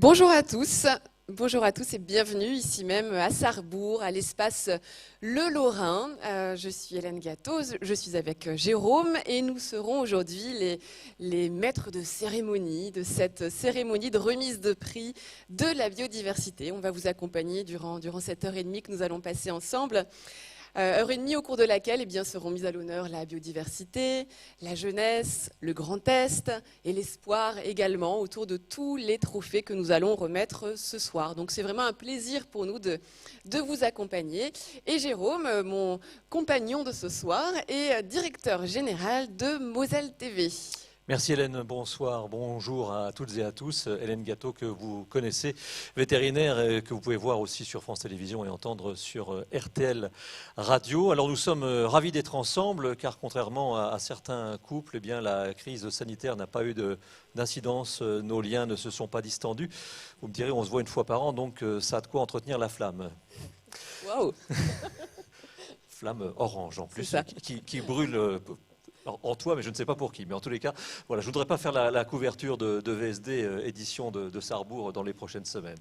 Bonjour à tous et bienvenue ici même à Sarrebourg, à l'espace Le Lorrain. Je suis Hélène Gâteau, je suis avec Jérôme et nous serons aujourd'hui les maîtres de cérémonie de cette cérémonie de remise de prix de la biodiversité. On va vous accompagner durant cette heure et demie que nous allons passer ensemble. Heure et demie au cours de laquelle seront mises à l'honneur la biodiversité, la jeunesse, le Grand Est et l'espoir également autour de tous les trophées que nous allons remettre ce soir. Donc c'est vraiment un plaisir pour nous de vous accompagner. Et Jérôme, mon compagnon de ce soir, est directeur général de Moselle TV. Merci Hélène, bonsoir, bonjour à toutes et à tous. Hélène Gâteau que vous connaissez, vétérinaire et que vous pouvez voir aussi sur France Télévisions et entendre sur RTL Radio. Alors nous sommes ravis d'être ensemble car contrairement à certains couples, la crise sanitaire n'a pas eu d'incidence, nos liens ne se sont pas distendus. Vous me direz, on se voit une fois par an, donc ça a de quoi entretenir la flamme. Waouh. Flamme orange en plus, qui brûle... en toi, mais je ne sais pas pour qui. Mais en tous les cas, voilà, je ne voudrais pas faire la couverture de VSD édition de Sarrebourg dans les prochaines semaines.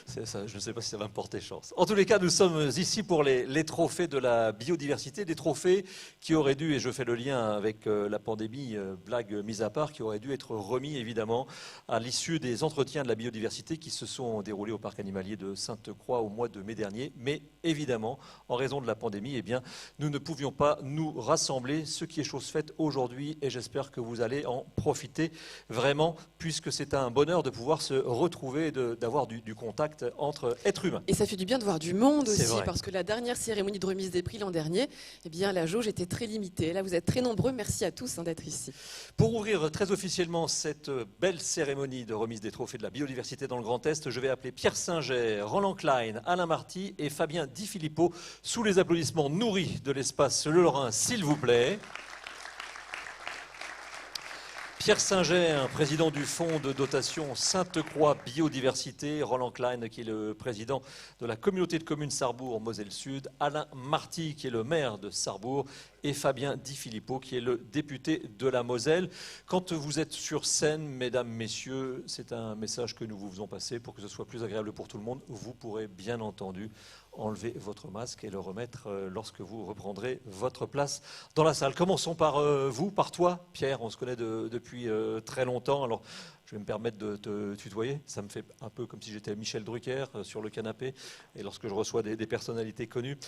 Ça, je ne sais pas si ça va me porter chance. En tous les cas, nous sommes ici pour les trophées de la biodiversité, des trophées qui auraient dû, et je fais le lien avec la pandémie, blague mise à part, qui auraient dû être remis évidemment à l'issue des entretiens de la biodiversité qui se sont déroulés au parc animalier de Sainte-Croix au mois de mai dernier. Mais évidemment, en raison de la pandémie, nous ne pouvions pas nous rassembler, ce qui est chose faite aujourd'hui, et j'espère que vous allez en profiter vraiment, puisque c'est un bonheur de pouvoir se retrouver, d'avoir du contact entre êtres humains. Et ça fait du bien de voir du monde aussi, vrai. Parce que la dernière cérémonie de remise des prix l'an dernier, la jauge était très limitée. Là, vous êtes très nombreux. Merci à tous d'être ici. Pour ouvrir très officiellement cette belle cérémonie de remise des trophées de la biodiversité dans le Grand Est, je vais appeler Pierre Singer, Roland Klein, Alain Marty et Fabien Di Filippo sous les applaudissements nourris de l'espace Le Lorrain, s'il vous plaît. Pierre Singer, président du fonds de dotation Sainte-Croix Biodiversité, Roland Klein qui est le président de la communauté de communes Sarrebourg-Moselle Sud, Alain Marty qui est le maire de Sarrebourg et Fabien Di Filippo qui est le député de la Moselle. Quand vous êtes sur scène, mesdames, messieurs, c'est un message que nous vous faisons passer pour que ce soit plus agréable pour tout le monde. Vous pourrez bien entendu enlever votre masque et le remettre lorsque vous reprendrez votre place dans la salle. Commençons par vous, par toi, Pierre. On se connaît depuis très longtemps. Alors, je vais me permettre de te tutoyer. Ça me fait un peu comme si j'étais Michel Drucker sur le canapé et lorsque je reçois des personnalités connues.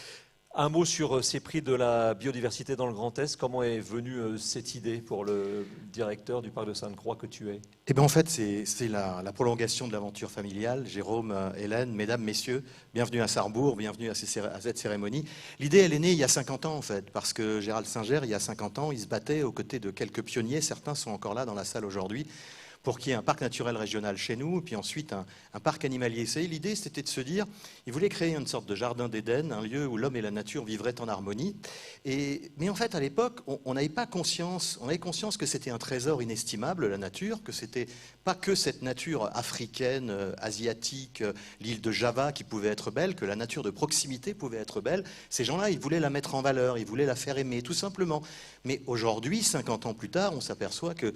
Un mot sur ces prix de la biodiversité dans le Grand Est. Comment est venue cette idée pour le directeur du parc de Sainte-Croix que tu es? En fait, c'est la prolongation de l'aventure familiale. Jérôme, Hélène, mesdames, messieurs, bienvenue à Sarrebourg, bienvenue à cette cérémonie. L'idée, elle est née il y a 50 ans, en fait, parce que Gérald Singer, il y a 50 ans, il se battait aux côtés de quelques pionniers. Certains sont encore là dans la salle aujourd'hui, pour qu'il y ait un parc naturel régional chez nous, et puis ensuite un parc animalier. L'idée, c'était de se dire, il voulait créer une sorte de jardin d'Éden, un lieu où l'homme et la nature vivraient en harmonie. Mais en fait, à l'époque, on n'avait pas conscience, on avait conscience que c'était un trésor inestimable, la nature, que c'était pas que cette nature africaine, asiatique, l'île de Java qui pouvait être belle, que la nature de proximité pouvait être belle. Ces gens-là, ils voulaient la mettre en valeur, ils voulaient la faire aimer, tout simplement. Mais aujourd'hui, 50 ans plus tard, on s'aperçoit que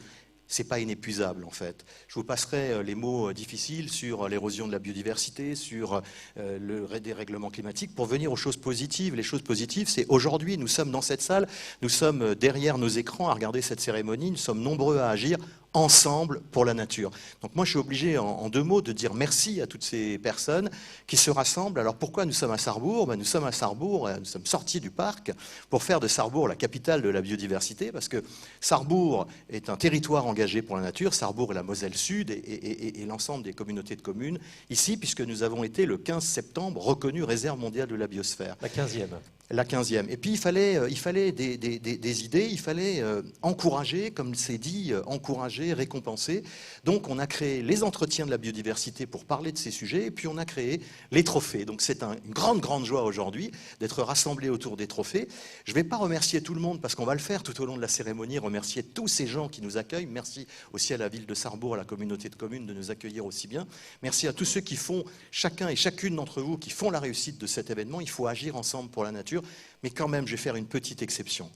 c'est pas inépuisable en fait. Je vous passerai les mots difficiles sur l'érosion de la biodiversité, sur le dérèglement climatique, pour venir aux choses positives. Les choses positives, c'est aujourd'hui, nous sommes dans cette salle, nous sommes derrière nos écrans à regarder cette cérémonie, nous sommes nombreux à agir ensemble pour la nature. Donc moi je suis obligé en deux mots de dire merci à toutes ces personnes qui se rassemblent. Alors pourquoi nous sommes à Sarrebourg? Nous sommes à Sarrebourg, nous sommes sortis du parc pour faire de Sarrebourg la capitale de la biodiversité, parce que Sarrebourg est un territoire engagé pour la nature, Sarrebourg et la Moselle Sud et l'ensemble des communautés de communes ici, puisque nous avons été le 15 septembre reconnus réserve mondiale de la biosphère. La 15e. La 15e. Et puis il fallait des idées, il fallait encourager, comme c'est dit, encourager, récompenser. Donc on a créé les entretiens de la biodiversité pour parler de ces sujets, et puis on a créé les trophées. Donc c'est une grande joie aujourd'hui d'être rassemblés autour des trophées. Je ne vais pas remercier tout le monde parce qu'on va le faire tout au long de la cérémonie, remercier tous ces gens qui nous accueillent. Merci aussi à la ville de Sarrebourg, à la communauté de communes de nous accueillir aussi bien. Merci à tous ceux qui font, chacun et chacune d'entre vous, qui font la réussite de cet événement. Il faut agir ensemble pour la nature. Mais quand même, je vais faire une petite exception.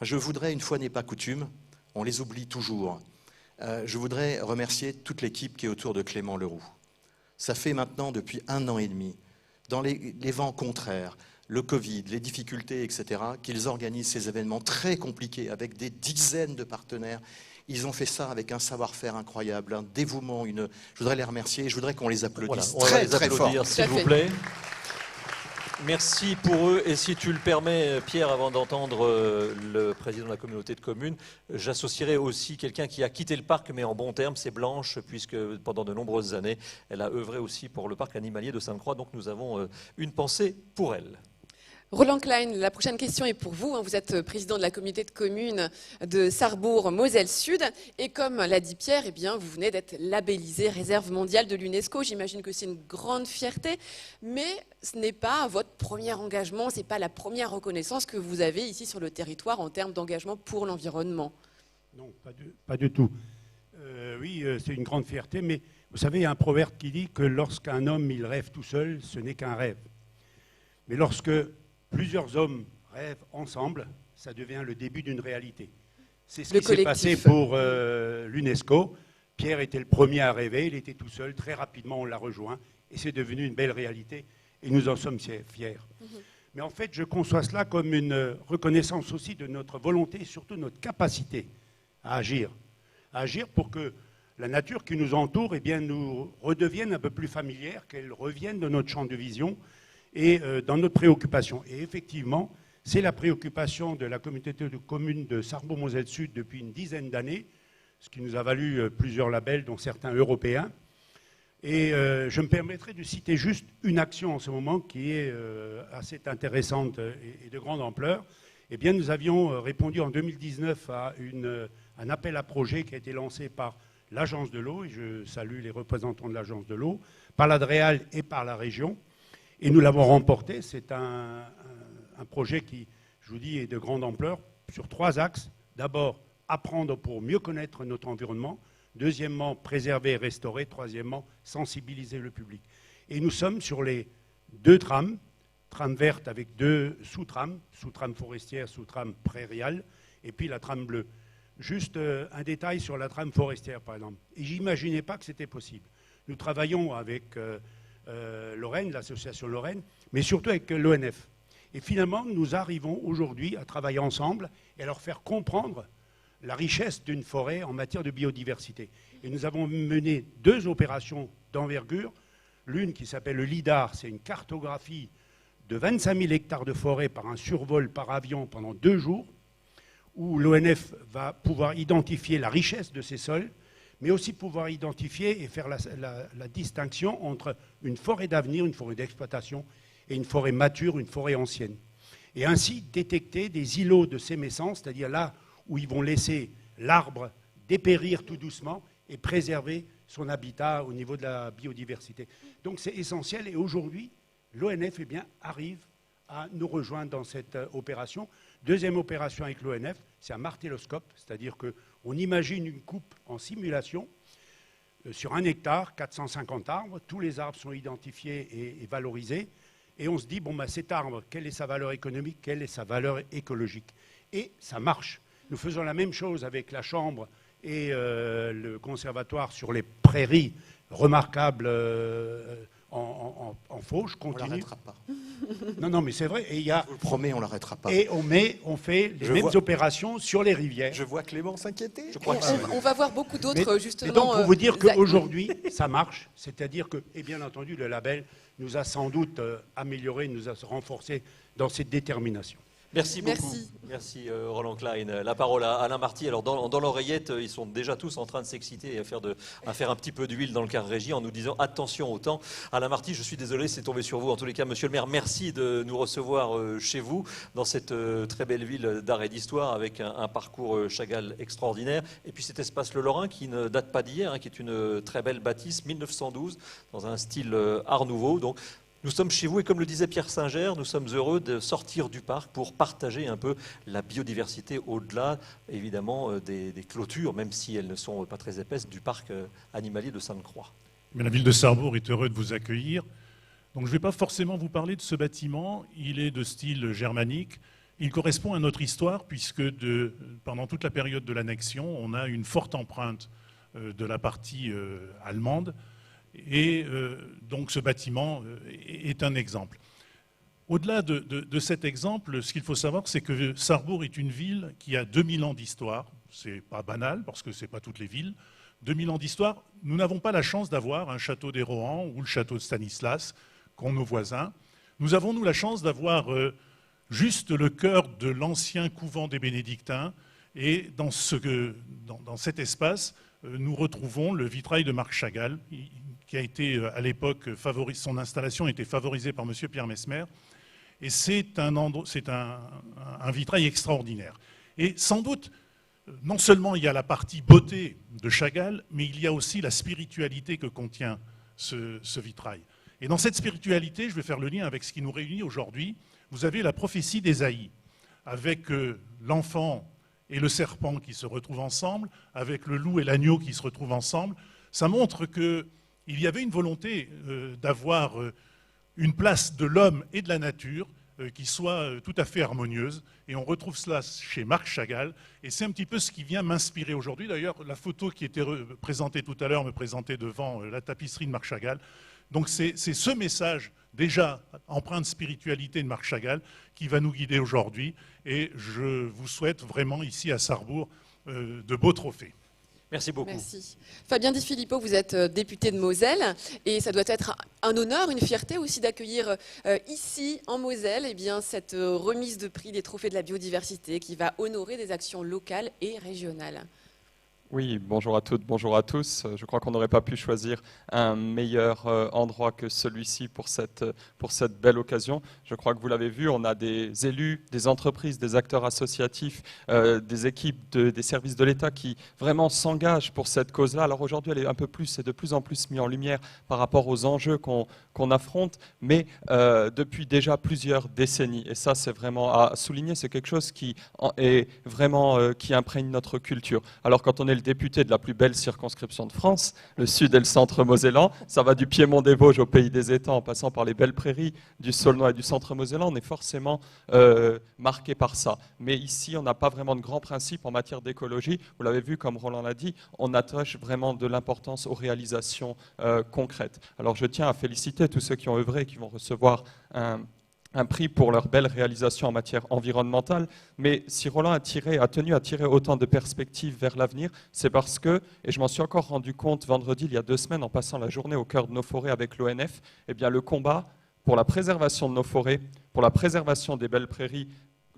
Je voudrais, une fois n'est pas coutume, on les oublie toujours. Je voudrais remercier toute l'équipe qui est autour de Clément Leroux. Ça fait maintenant depuis 1 an et demi, dans les vents contraires, le Covid, les difficultés, etc., qu'ils organisent ces événements très compliqués avec des dizaines de partenaires. Ils ont fait ça avec un savoir-faire incroyable, un dévouement. Je voudrais les remercier et je voudrais qu'on les applaudisse Voilà, on va les très fort. applaudir, s'il vous plaît. Merci pour eux. Et si tu le permets, Pierre, avant d'entendre le président de la communauté de communes, j'associerai aussi quelqu'un qui a quitté le parc, mais en bon terme, c'est Blanche, puisque pendant de nombreuses années, elle a œuvré aussi pour le parc animalier de Sainte-Croix. Donc nous avons une pensée pour elle. Roland Klein, la prochaine question est pour vous. Vous êtes président de la communauté de communes de Sarrebourg-Moselle-Sud. Et comme l'a dit Pierre, eh bien, vous venez d'être labellisé réserve mondiale de l'UNESCO. J'imagine que c'est une grande fierté. Mais ce n'est pas votre premier engagement, ce n'est pas la première reconnaissance que vous avez ici sur le territoire en termes d'engagement pour l'environnement. Non, pas du tout. Oui, c'est une grande fierté. Mais vous savez, il y a un proverbe qui dit que lorsqu'un homme il rêve tout seul, ce n'est qu'un rêve. Mais lorsque plusieurs hommes rêvent ensemble, ça devient le début d'une réalité. C'est ce qui s'est passé pour l'UNESCO. Pierre était le premier à rêver, il était tout seul, très rapidement on l'a rejoint, et c'est devenu une belle réalité, et nous en sommes fiers. Mais en fait, je conçois cela comme une reconnaissance aussi de notre volonté, et surtout notre capacité à agir pour que la nature qui nous entoure eh bien, nous redevienne un peu plus familière, qu'elle revienne dans notre champ de vision, et dans notre préoccupation. Et effectivement, c'est la préoccupation de la communauté de communes de Sarrebourg-Moselle-Sud depuis une dizaine d'années, ce qui nous a valu plusieurs labels, dont certains européens. Et je me permettrai de citer juste une action en ce moment qui est assez intéressante et de grande ampleur. Eh bien, nous avions répondu en 2019 à un appel à projet qui a été lancé par l'Agence de l'eau, et je salue les représentants de l'Agence de l'eau, par l'Adréal et par la région. Et nous l'avons remporté. C'est un projet qui, je vous dis, est de grande ampleur sur 3 axes. D'abord, apprendre pour mieux connaître notre environnement. Deuxièmement, préserver et restaurer. Troisièmement, sensibiliser le public. Et nous sommes sur les 2 trames, trame verte avec 2 sous-trames, sous-trame forestière, sous-trame prairiale, et puis la trame bleue. Juste un détail sur la trame forestière, par exemple. Et j'imaginais pas que c'était possible. Nous travaillons avec Lorraine, l'association Lorraine, mais surtout avec l'ONF. Et finalement, nous arrivons aujourd'hui à travailler ensemble et à leur faire comprendre la richesse d'une forêt en matière de biodiversité. Et nous avons mené 2 opérations d'envergure. L'une qui s'appelle le LIDAR, c'est une cartographie de 25 000 hectares de forêt par un survol par avion pendant 2 jours, où l'ONF va pouvoir identifier la richesse de ces sols, mais aussi pouvoir identifier et faire la distinction entre une forêt d'avenir, une forêt d'exploitation, et une forêt mature, une forêt ancienne. Et ainsi détecter des îlots de sénescence, c'est-à-dire là où ils vont laisser l'arbre dépérir tout doucement et préserver son habitat au niveau de la biodiversité. Donc c'est essentiel, et aujourd'hui, l'ONF arrive à nous rejoindre dans cette opération. Deuxième opération avec l'ONF, c'est un martéloscope, c'est-à-dire qu'on imagine une coupe en simulation sur 1 hectare, 450 arbres, tous les arbres sont identifiés et valorisés, et on se dit, cet arbre, quelle est sa valeur économique, quelle est sa valeur écologique? Et ça marche. Nous faisons la même chose avec la Chambre et le Conservatoire sur les prairies remarquables en fauche continue. On ne l'arrêtera pas. Non, mais c'est vrai. Et je vous le promets, on ne l'arrêtera pas. Et on fait les mêmes opérations sur les rivières. Je vois Clément s'inquiéter. On va voir beaucoup d'autres, justement. Mais donc, pour vous dire qu'aujourd'hui, ça marche. C'est-à-dire que, et bien entendu, le label nous a sans doute amélioré, nous a renforcé dans cette détermination. Merci beaucoup. Merci Roland Klein. La parole à Alain Marty. Alors dans l'oreillette, ils sont déjà tous en train de s'exciter et à faire un petit peu d'huile dans le car régie en nous disant attention au temps. Alain Marty, je suis désolé, c'est tombé sur vous. En tous les cas, monsieur le maire, merci de nous recevoir chez vous, dans cette très belle ville d'art et d'histoire, avec un parcours Chagall extraordinaire. Et puis cet espace Le Lorrain qui ne date pas d'hier, qui est une très belle bâtisse, 1912, dans un style Art Nouveau. Donc, nous sommes chez vous et comme le disait Pierre Singer, nous sommes heureux de sortir du parc pour partager un peu la biodiversité au-delà, évidemment, des clôtures, même si elles ne sont pas très épaisses, du parc animalier de Sainte-Croix. Mais la ville de Sarrebourg est heureuse de vous accueillir. Donc je ne vais pas forcément vous parler de ce bâtiment, il est de style germanique. Il correspond à notre histoire puisque pendant toute la période de l'annexion, on a une forte empreinte de la partie allemande. Et donc ce bâtiment est un exemple. Au-delà de cet exemple, ce qu'il faut savoir, c'est que Sarrebourg est une ville qui a 2000 ans d'histoire. C'est pas banal, parce que ce n'est pas toutes les villes. 2000 ans d'histoire. Nous n'avons pas la chance d'avoir un château des Rohan ou le château de Stanislas, qu'ont nos voisins. Nous avons, nous, la chance d'avoir juste le cœur de l'ancien couvent des Bénédictins. Et dans cet espace, nous retrouvons le vitrail de Marc Chagall, qui a été, à l'époque, son installation a été favorisée par M. Pierre Messmer. Et c'est un vitrail extraordinaire. Et sans doute, non seulement il y a la partie beauté de Chagall, mais il y a aussi la spiritualité que contient ce vitrail. Et dans cette spiritualité, je vais faire le lien avec ce qui nous réunit aujourd'hui. Vous avez la prophétie d'Ésaïe, avec l'enfant et le serpent qui se retrouvent ensemble, avec le loup et l'agneau qui se retrouvent ensemble. Ça montre qu'il y avait une volonté d'avoir une place de l'homme et de la nature qui soit tout à fait harmonieuse. Et on retrouve cela chez Marc Chagall. Et c'est un petit peu ce qui vient m'inspirer aujourd'hui. D'ailleurs, la photo qui était présentée tout à l'heure me présentait devant la tapisserie de Marc Chagall. Donc c'est ce message, déjà empreint de spiritualité de Marc Chagall, qui va nous guider aujourd'hui. Et je vous souhaite vraiment ici à Sarrebourg de beaux trophées. Merci beaucoup. Merci. Fabien Di Filippo, vous êtes député de Moselle et ça doit être un honneur, une fierté aussi d'accueillir ici en Moselle cette remise de prix des trophées de la biodiversité qui va honorer des actions locales et régionales. Oui, bonjour à toutes, bonjour à tous. Je crois qu'on n'aurait pas pu choisir un meilleur endroit que celui-ci pour cette belle occasion. Je crois que vous l'avez vu, on a des élus, des entreprises, des acteurs associatifs, des équipes des services de l'État qui vraiment s'engagent pour cette cause-là. Alors aujourd'hui, elle est de plus en plus mise en lumière par rapport aux enjeux qu'on affronte, mais depuis déjà plusieurs décennies. Et ça, c'est vraiment à souligner, c'est quelque chose qui imprègne notre culture. Alors quand on est le député de la plus belle circonscription de France, le sud et le centre mosellan, ça va du Piémont des Vosges au pays des étangs en passant par les belles prairies du Saulnois et du centre mosellan, on est forcément marqué par ça. Mais ici, on n'a pas vraiment de grands principes en matière d'écologie. Vous l'avez vu, comme Roland l'a dit, on attache vraiment de l'importance aux réalisations concrètes. Alors je tiens à féliciter tous ceux qui ont œuvré et qui vont recevoir un prix pour leur belle réalisation en matière environnementale. Mais si Roland a tenu à tirer autant de perspectives vers l'avenir, c'est parce que, et je m'en suis encore rendu compte vendredi, il y a 2 semaines, en passant la journée au cœur de nos forêts avec l'ONF, eh bien le combat pour la préservation de nos forêts, pour la préservation des belles prairies,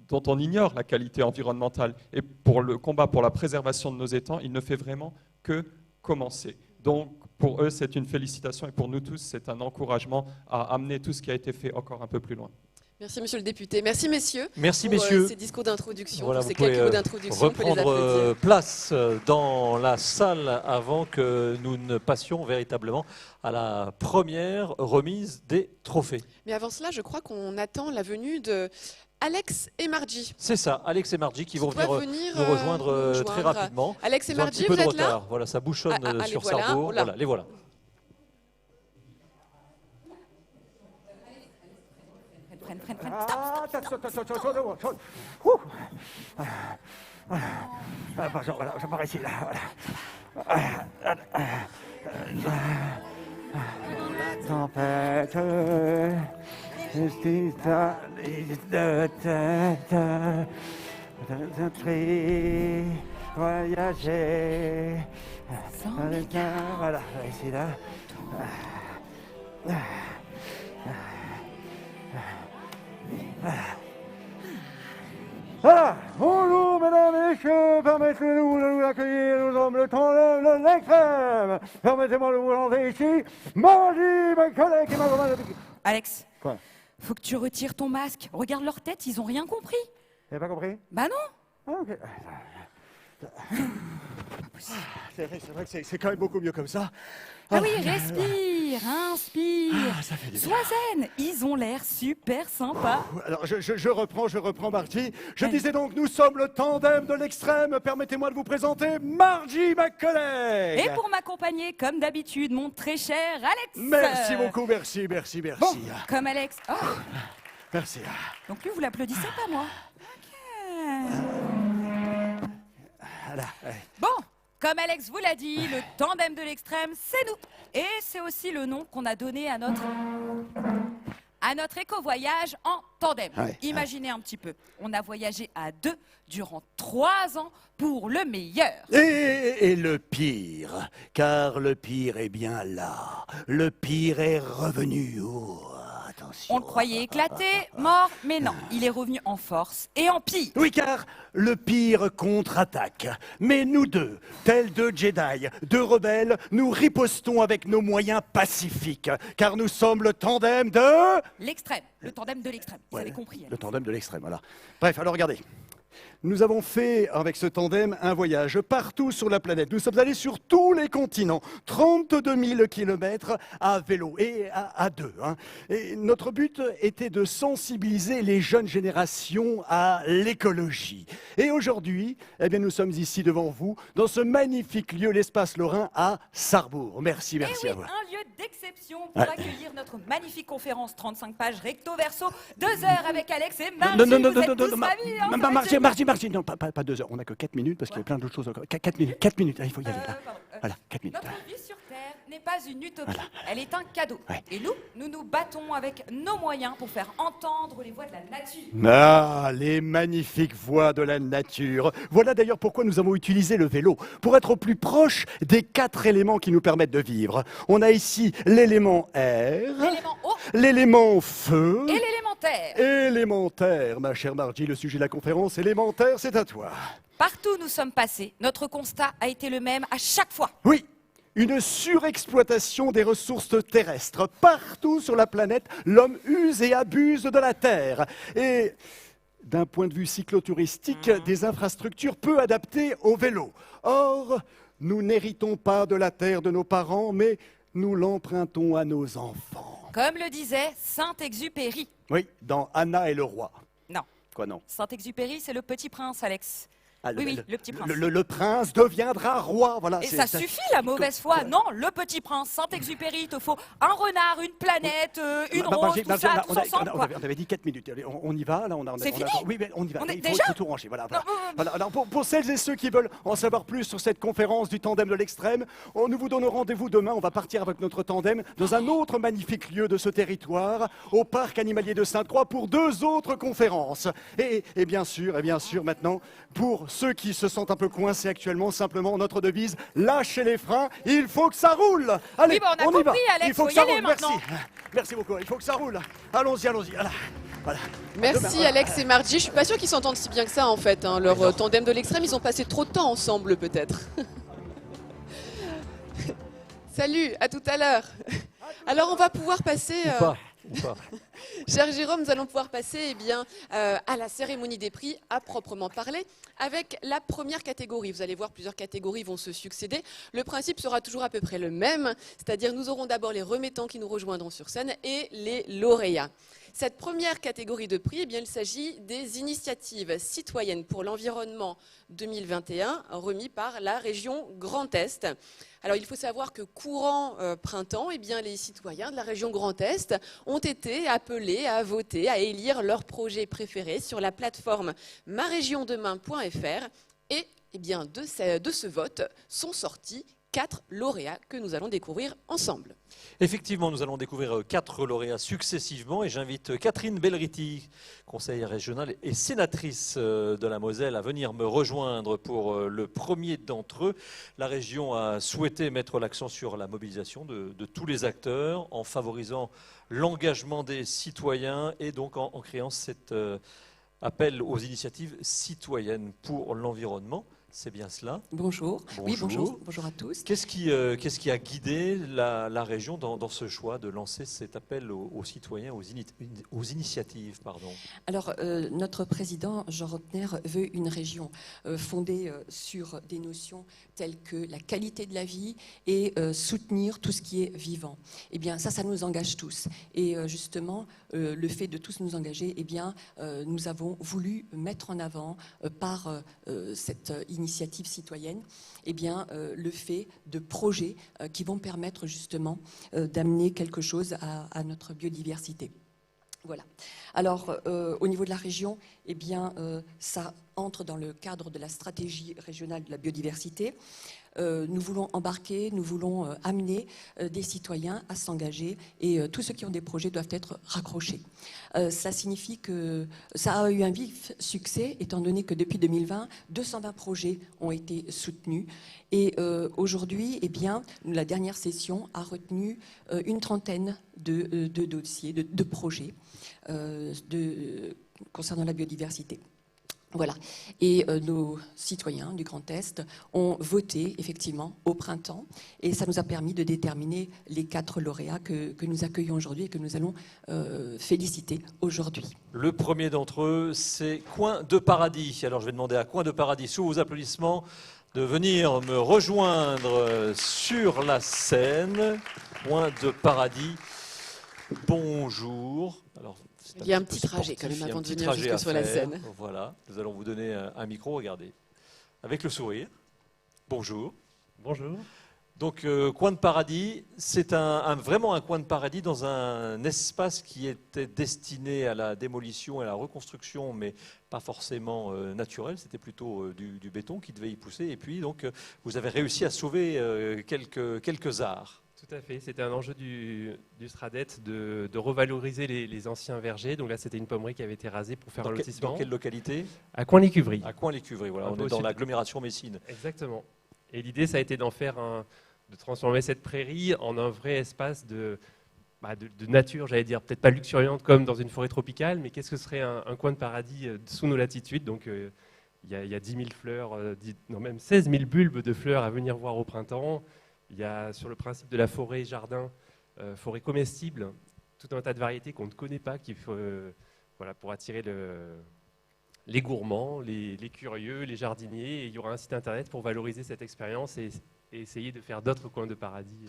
dont on ignore la qualité environnementale, et pour le combat pour la préservation de nos étangs, il ne fait vraiment que commencer. Donc, pour eux, c'est une félicitation et pour nous tous, c'est un encouragement à amener tout ce qui a été fait encore un peu plus loin. Merci, monsieur le député. Merci, messieurs. Merci, pour messieurs. Ces discours d'introduction, voilà, pour ces quelques mots d'introduction. Reprendre place dans la salle avant que nous ne passions véritablement à la première remise des trophées. Mais avant cela, je crois qu'on attend la venue de Alex et Margie. C'est ça, Alex et Margie qui vont venir nous rejoindre très rapidement. Alex et Margie, vous êtes là? Voilà, ça bouchonne sur voilà, Sarrebourg. Voilà, les voilà. Freine. Stop. Voilà, je pars ici, là, voilà. Tempête, voyager. Voilà, ici, là. Voilà, bonjour mesdames et messieurs, permettez-nous de vous accueillir, nous sommes le temps de l'extrême. Permettez-moi de vous présenter ici Margie, ma collègue et ma commande. Alex, Quoi? faut que tu retires ton masque. Regarde leur tête, ils ont rien compris. T'avais pas compris? Bah non. Ah, ok. C'est vrai que c'est quand même beaucoup mieux comme ça. Ah oui, respire, inspire. Ça fait du bien. Sois zen, ils ont l'air super sympas. Alors je reprends Margie. Je disais donc, nous sommes le tandem de l'extrême. Permettez-moi de vous présenter Margie, ma collègue. Et pour m'accompagner, comme d'habitude, mon très cher Alex. Merci beaucoup, merci. Bon, comme Alex. Oh. Merci. Donc lui, vous l'applaudissez pas, moi. Ok. Voilà. Bon, comme Comme Alex vous l'a dit, le tandem de l'extrême, c'est nous. Et c'est aussi le nom qu'on a donné à notre éco-voyage en tandem. Ouais. Imaginez un petit peu, on a voyagé à 2 durant 3 ans pour le meilleur. Et le pire, car le pire est bien là. Le pire est revenu. Oh, attention. On le croyait éclaté, mort, mais non, il est revenu en force et en pire. Oui, car le pire contre-attaque. Mais nous deux, tels deux Jedi, deux rebelles, nous ripostons avec nos moyens pacifiques. Car nous sommes le tandem de... L'extrême, le tandem de l'extrême, vous Ouais, avez compris. le tandem de l'extrême, voilà. Bref, alors regardez. Nous avons fait, avec ce tandem, un voyage partout sur la planète. Nous sommes allés sur tous les continents, 32 000 kilomètres à vélo, et à deux. Hein. Et notre but était de sensibiliser les jeunes générations à l'écologie. Et aujourd'hui, eh bien, nous sommes ici devant vous, dans ce magnifique lieu, l'espace Lorrain, à Sarrebourg. Merci Eh oui, à vous. un lieu d'exception pour accueillir notre magnifique conférence, 35 pages recto verso, 2 heures avec Alex et Margie. Vous êtes tous ravis, hein, ça va être Margie, non, pas 2 heures. On n'a que 4 minutes parce qu'il y a plein d'autres choses encore. 4 minutes, 4 minutes. Ah, il faut y aller. Là. pardon, Voilà, 4 minutes. Notre vie sur Terre n'est pas une utopie, Voilà. elle est un cadeau. Ouais. Et nous nous battons avec nos moyens pour faire entendre les voix de la nature. Ah, les magnifiques voix de la nature. Voilà d'ailleurs pourquoi nous avons utilisé le vélo, pour être au plus proche des 4 éléments qui nous permettent de vivre. On a ici l'élément air, L'élément eau l'élément feu, et l'élémentaire. élémentaire. Ma chère Margie, le sujet de la conférence, élémentaire, c'est à toi. Partout où nous sommes passés, notre constat a été le même à chaque fois. Oui, une surexploitation des ressources terrestres. Partout sur la planète, l'homme use et abuse de la terre. Et d'un point de vue cyclotouristique, des infrastructures peu adaptées au vélo. Or, nous n'héritons pas de la terre de nos parents, mais nous l'empruntons à nos enfants. Comme le disait Saint-Exupéry. Oui, dans Anna et le roi. Non, Quoi non? Saint-Exupéry, c'est le petit prince, Alex. Ah, Oui, le petit prince. Le prince deviendra roi, voilà. Et ça suffit la mauvaise foi. Non, le petit prince, Saint-Exupéry, il te faut un renard, une planète, une rose, Margie, tout ça, tous ensemble. on avait dit 4 minutes. Allez, on y va, là, C'est fini. Oui, mais on y va. On est Il déjà faut tout ranger. Voilà, Non, voilà. Alors, pour celles et ceux qui veulent en savoir plus sur cette conférence du tandem de l'extrême, nous vous donnons rendez-vous demain. On va partir avec notre tandem dans un autre magnifique lieu de ce territoire, au parc animalier de Sainte-Croix, pour 2 autres conférences. Et bien sûr, maintenant, pour ceux qui se sentent un peu coincés actuellement, simplement notre devise, lâchez les freins, il faut que ça roule. Allez, Oui, bah, on a y va. compris, Alex, Il faut faut que y ça aller roule. Merci. maintenant. Merci beaucoup. Il faut que ça roule. Allons-y. Voilà. Merci Alex et Margie. Je suis pas sûre qu'ils s'entendent si bien que ça en fait. Hein. Leur tandem de l'extrême, ils ont passé trop de temps ensemble peut-être. Salut, à tout à l'heure. Alors on va pouvoir passer... Ou pas. Cher Jérôme, nous allons pouvoir passer à la cérémonie des prix à proprement parler avec la première catégorie. Vous allez voir, plusieurs catégories vont se succéder. Le principe sera toujours à peu près le même, c'est-à-dire nous aurons d'abord les remettants qui nous rejoindront sur scène et les lauréats. Cette première catégorie de prix, il s'agit des initiatives citoyennes pour l'environnement 2021 remis par la région Grand Est. Alors il faut savoir que courant printemps, les citoyens de la région Grand Est ont été appelés à voter, à élire leur projet préféré sur la plateforme marégiondemain.fr et de ce vote sont sortis 4 lauréats que nous allons découvrir ensemble. Effectivement, nous allons découvrir 4 lauréats successivement et j'invite Catherine Belriti, conseillère régionale et sénatrice de la Moselle, à venir me rejoindre pour le premier d'entre eux. La région a souhaité mettre l'accent sur la mobilisation de tous les acteurs en favorisant l'engagement des citoyens et donc en créant cet appel aux initiatives citoyennes pour l'environnement. C'est bien cela. Bonjour. Oui, bonjour. Bonjour à tous. Qu'est-ce qui a guidé la région dans ce choix de lancer cet appel aux citoyens, aux initiatives pardon. Alors, notre président, Jean Rotner, veut une région fondée sur des notions telles que la qualité de la vie et soutenir tout ce qui est vivant. Eh bien, ça nous engage tous. Et justement, le fait de tous nous engager, nous avons voulu mettre en avant par cette initiative citoyenne, le fait de projets qui vont permettre justement d'amener quelque chose à notre biodiversité. Voilà. Alors, au niveau de la région, ça entre dans le cadre de la stratégie régionale de la biodiversité. Nous voulons embarquer, nous voulons amener des citoyens à s'engager et tous ceux qui ont des projets doivent être raccrochés. Ça signifie que ça a eu un vif succès étant donné que depuis 2020, 220 projets ont été soutenus et aujourd'hui, eh bien, la dernière session a retenu une trentaine de dossiers, de projets concernant la biodiversité. Voilà. Et nos citoyens du Grand Est ont voté effectivement au printemps et ça nous a permis de déterminer les 4 lauréats que nous accueillons aujourd'hui et que nous allons féliciter aujourd'hui. Le premier d'entre eux, c'est Coin de Paradis. Alors je vais demander à Coin de Paradis, sous vos applaudissements, de venir me rejoindre sur la scène. Coin de Paradis, bonjour. Alors, il y a un petit trajet quand même avant de venir jusque sur la scène. Voilà, nous allons vous donner un micro, regardez, avec le sourire. Bonjour. Bonjour. Donc, Coin de Paradis, c'est vraiment un coin de paradis dans un espace qui était destiné à la démolition et à la reconstruction, mais pas forcément naturel, c'était plutôt du béton qui devait y pousser. Et puis, donc, vous avez réussi à sauver quelques arts. Tout à fait, c'était un enjeu du SRADET de revaloriser les anciens vergers. Donc là, c'était une pommerie qui avait été rasée pour faire un lotissement. Dans quelle localité? À Coin-les-Cuveries. À Coin-les-Cuveries, voilà, on est dans l'agglomération Messine. Exactement. Et l'idée, ça a été de transformer cette prairie en un vrai espace de nature, j'allais dire, peut-être pas luxuriante comme dans une forêt tropicale, mais qu'est-ce que serait un coin de paradis sous nos latitudes? Donc il y a 10 000 fleurs, même 16 000 bulbes de fleurs à venir voir au printemps. Il y a sur le principe de la forêt jardin, forêt comestible, tout un tas de variétés qu'on ne connaît pas, pour attirer les gourmands, les curieux, les jardiniers. Et il y aura un site internet pour valoriser cette expérience et essayer de faire d'autres coins de paradis.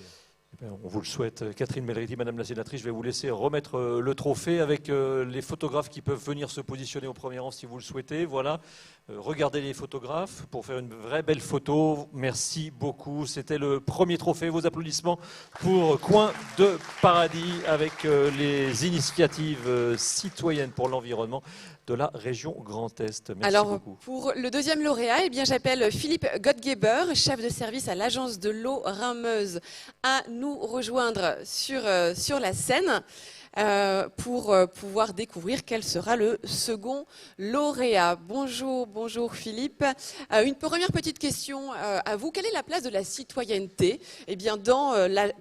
On vous le souhaite. Catherine Melriti, Madame la Sénatrice, je vais vous laisser remettre le trophée avec les photographes qui peuvent venir se positionner au premier rang si vous le souhaitez. Voilà, regardez les photographes pour faire une vraie belle photo. Merci beaucoup. C'était le premier trophée. Vos applaudissements pour Coin de Paradis avec les initiatives citoyennes pour l'environnement de la région Grand Est. Merci beaucoup. Pour le deuxième lauréat, eh bien, j'appelle Philippe Gottgeber, chef de service à l'agence de l'eau Rhin-Meuse, à nous rejoindre sur la scène pour pouvoir découvrir quel sera le second lauréat. Bonjour Philippe. Une première petite question à vous. Quelle est la place de la citoyenneté dans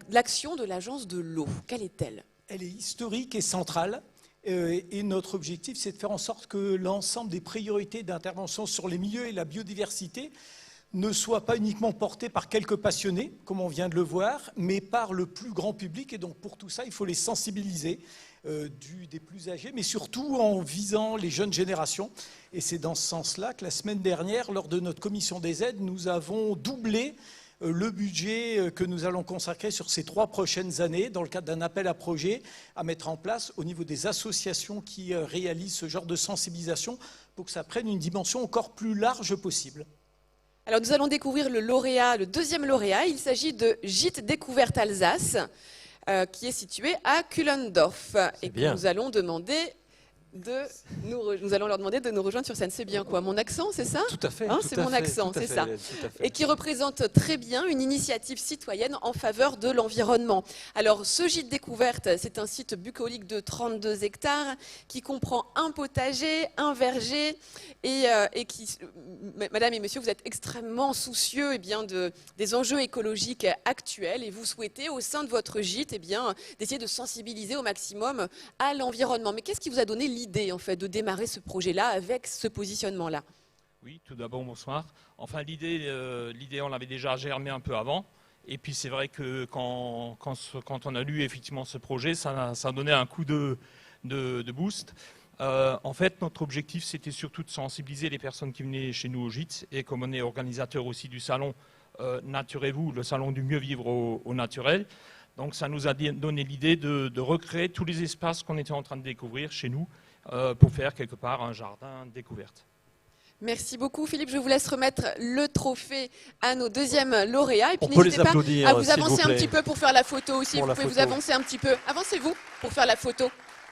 l'action de l'agence de l'eau? Quelle est-elle? Elle est historique et centrale. Et notre objectif, c'est de faire en sorte que l'ensemble des priorités d'intervention sur les milieux et la biodiversité ne soient pas uniquement portées par quelques passionnés, comme on vient de le voir, mais par le plus grand public. Et donc pour tout ça, il faut les sensibiliser, des plus âgés, mais surtout en visant les jeunes générations. Et c'est dans ce sens-là que la semaine dernière, lors de notre commission des aides, nous avons doublé le budget que nous allons consacrer sur ces 3 prochaines années dans le cadre d'un appel à projet à mettre en place au niveau des associations qui réalisent ce genre de sensibilisation pour que ça prenne une dimension encore plus large possible. Alors nous allons découvrir le deuxième lauréat. Il s'agit de Gîtes Découverte Alsace qui est situé à Kuhlendorf et que nous allons demander nous allons leur demander de nous rejoindre sur scène. C'est bien quoi? Mon accent, c'est ça? Tout à fait. C'est mon accent, c'est ça. Et qui représente très bien une initiative citoyenne en faveur de l'environnement. Alors, ce gîte découverte, c'est un site bucolique de 32 hectares qui comprend un potager, un verger et qui, madame et monsieur, vous êtes extrêmement soucieux des enjeux écologiques actuels et vous souhaitez, au sein de votre gîte, d'essayer de sensibiliser au maximum à l'environnement. Mais qu'est-ce qui vous a donné l'idée en fait de démarrer ce projet-là avec ce positionnement-là? Oui, tout d'abord bonsoir. Enfin l'idée on l'avait déjà germé un peu avant. Et puis c'est vrai que quand on a lu effectivement ce projet, ça donnait un coup de boost. En fait, notre objectif, c'était surtout de sensibiliser les personnes qui venaient chez nous au gîte. Et comme on est organisateur aussi du salon Naturez-vous, le salon du mieux vivre au naturel, donc ça nous a donné l'idée de recréer tous les espaces qu'on était en train de découvrir chez nous pour faire quelque part un jardin découverte. Merci beaucoup Philippe, je vous laisse remettre le trophée à nos deuxièmes lauréats. Et puis n'hésitez pas à vous avancer un petit peu pour faire la photo aussi. Vous pouvez vous avancer un petit peu. Avancez-vous pour faire la photo.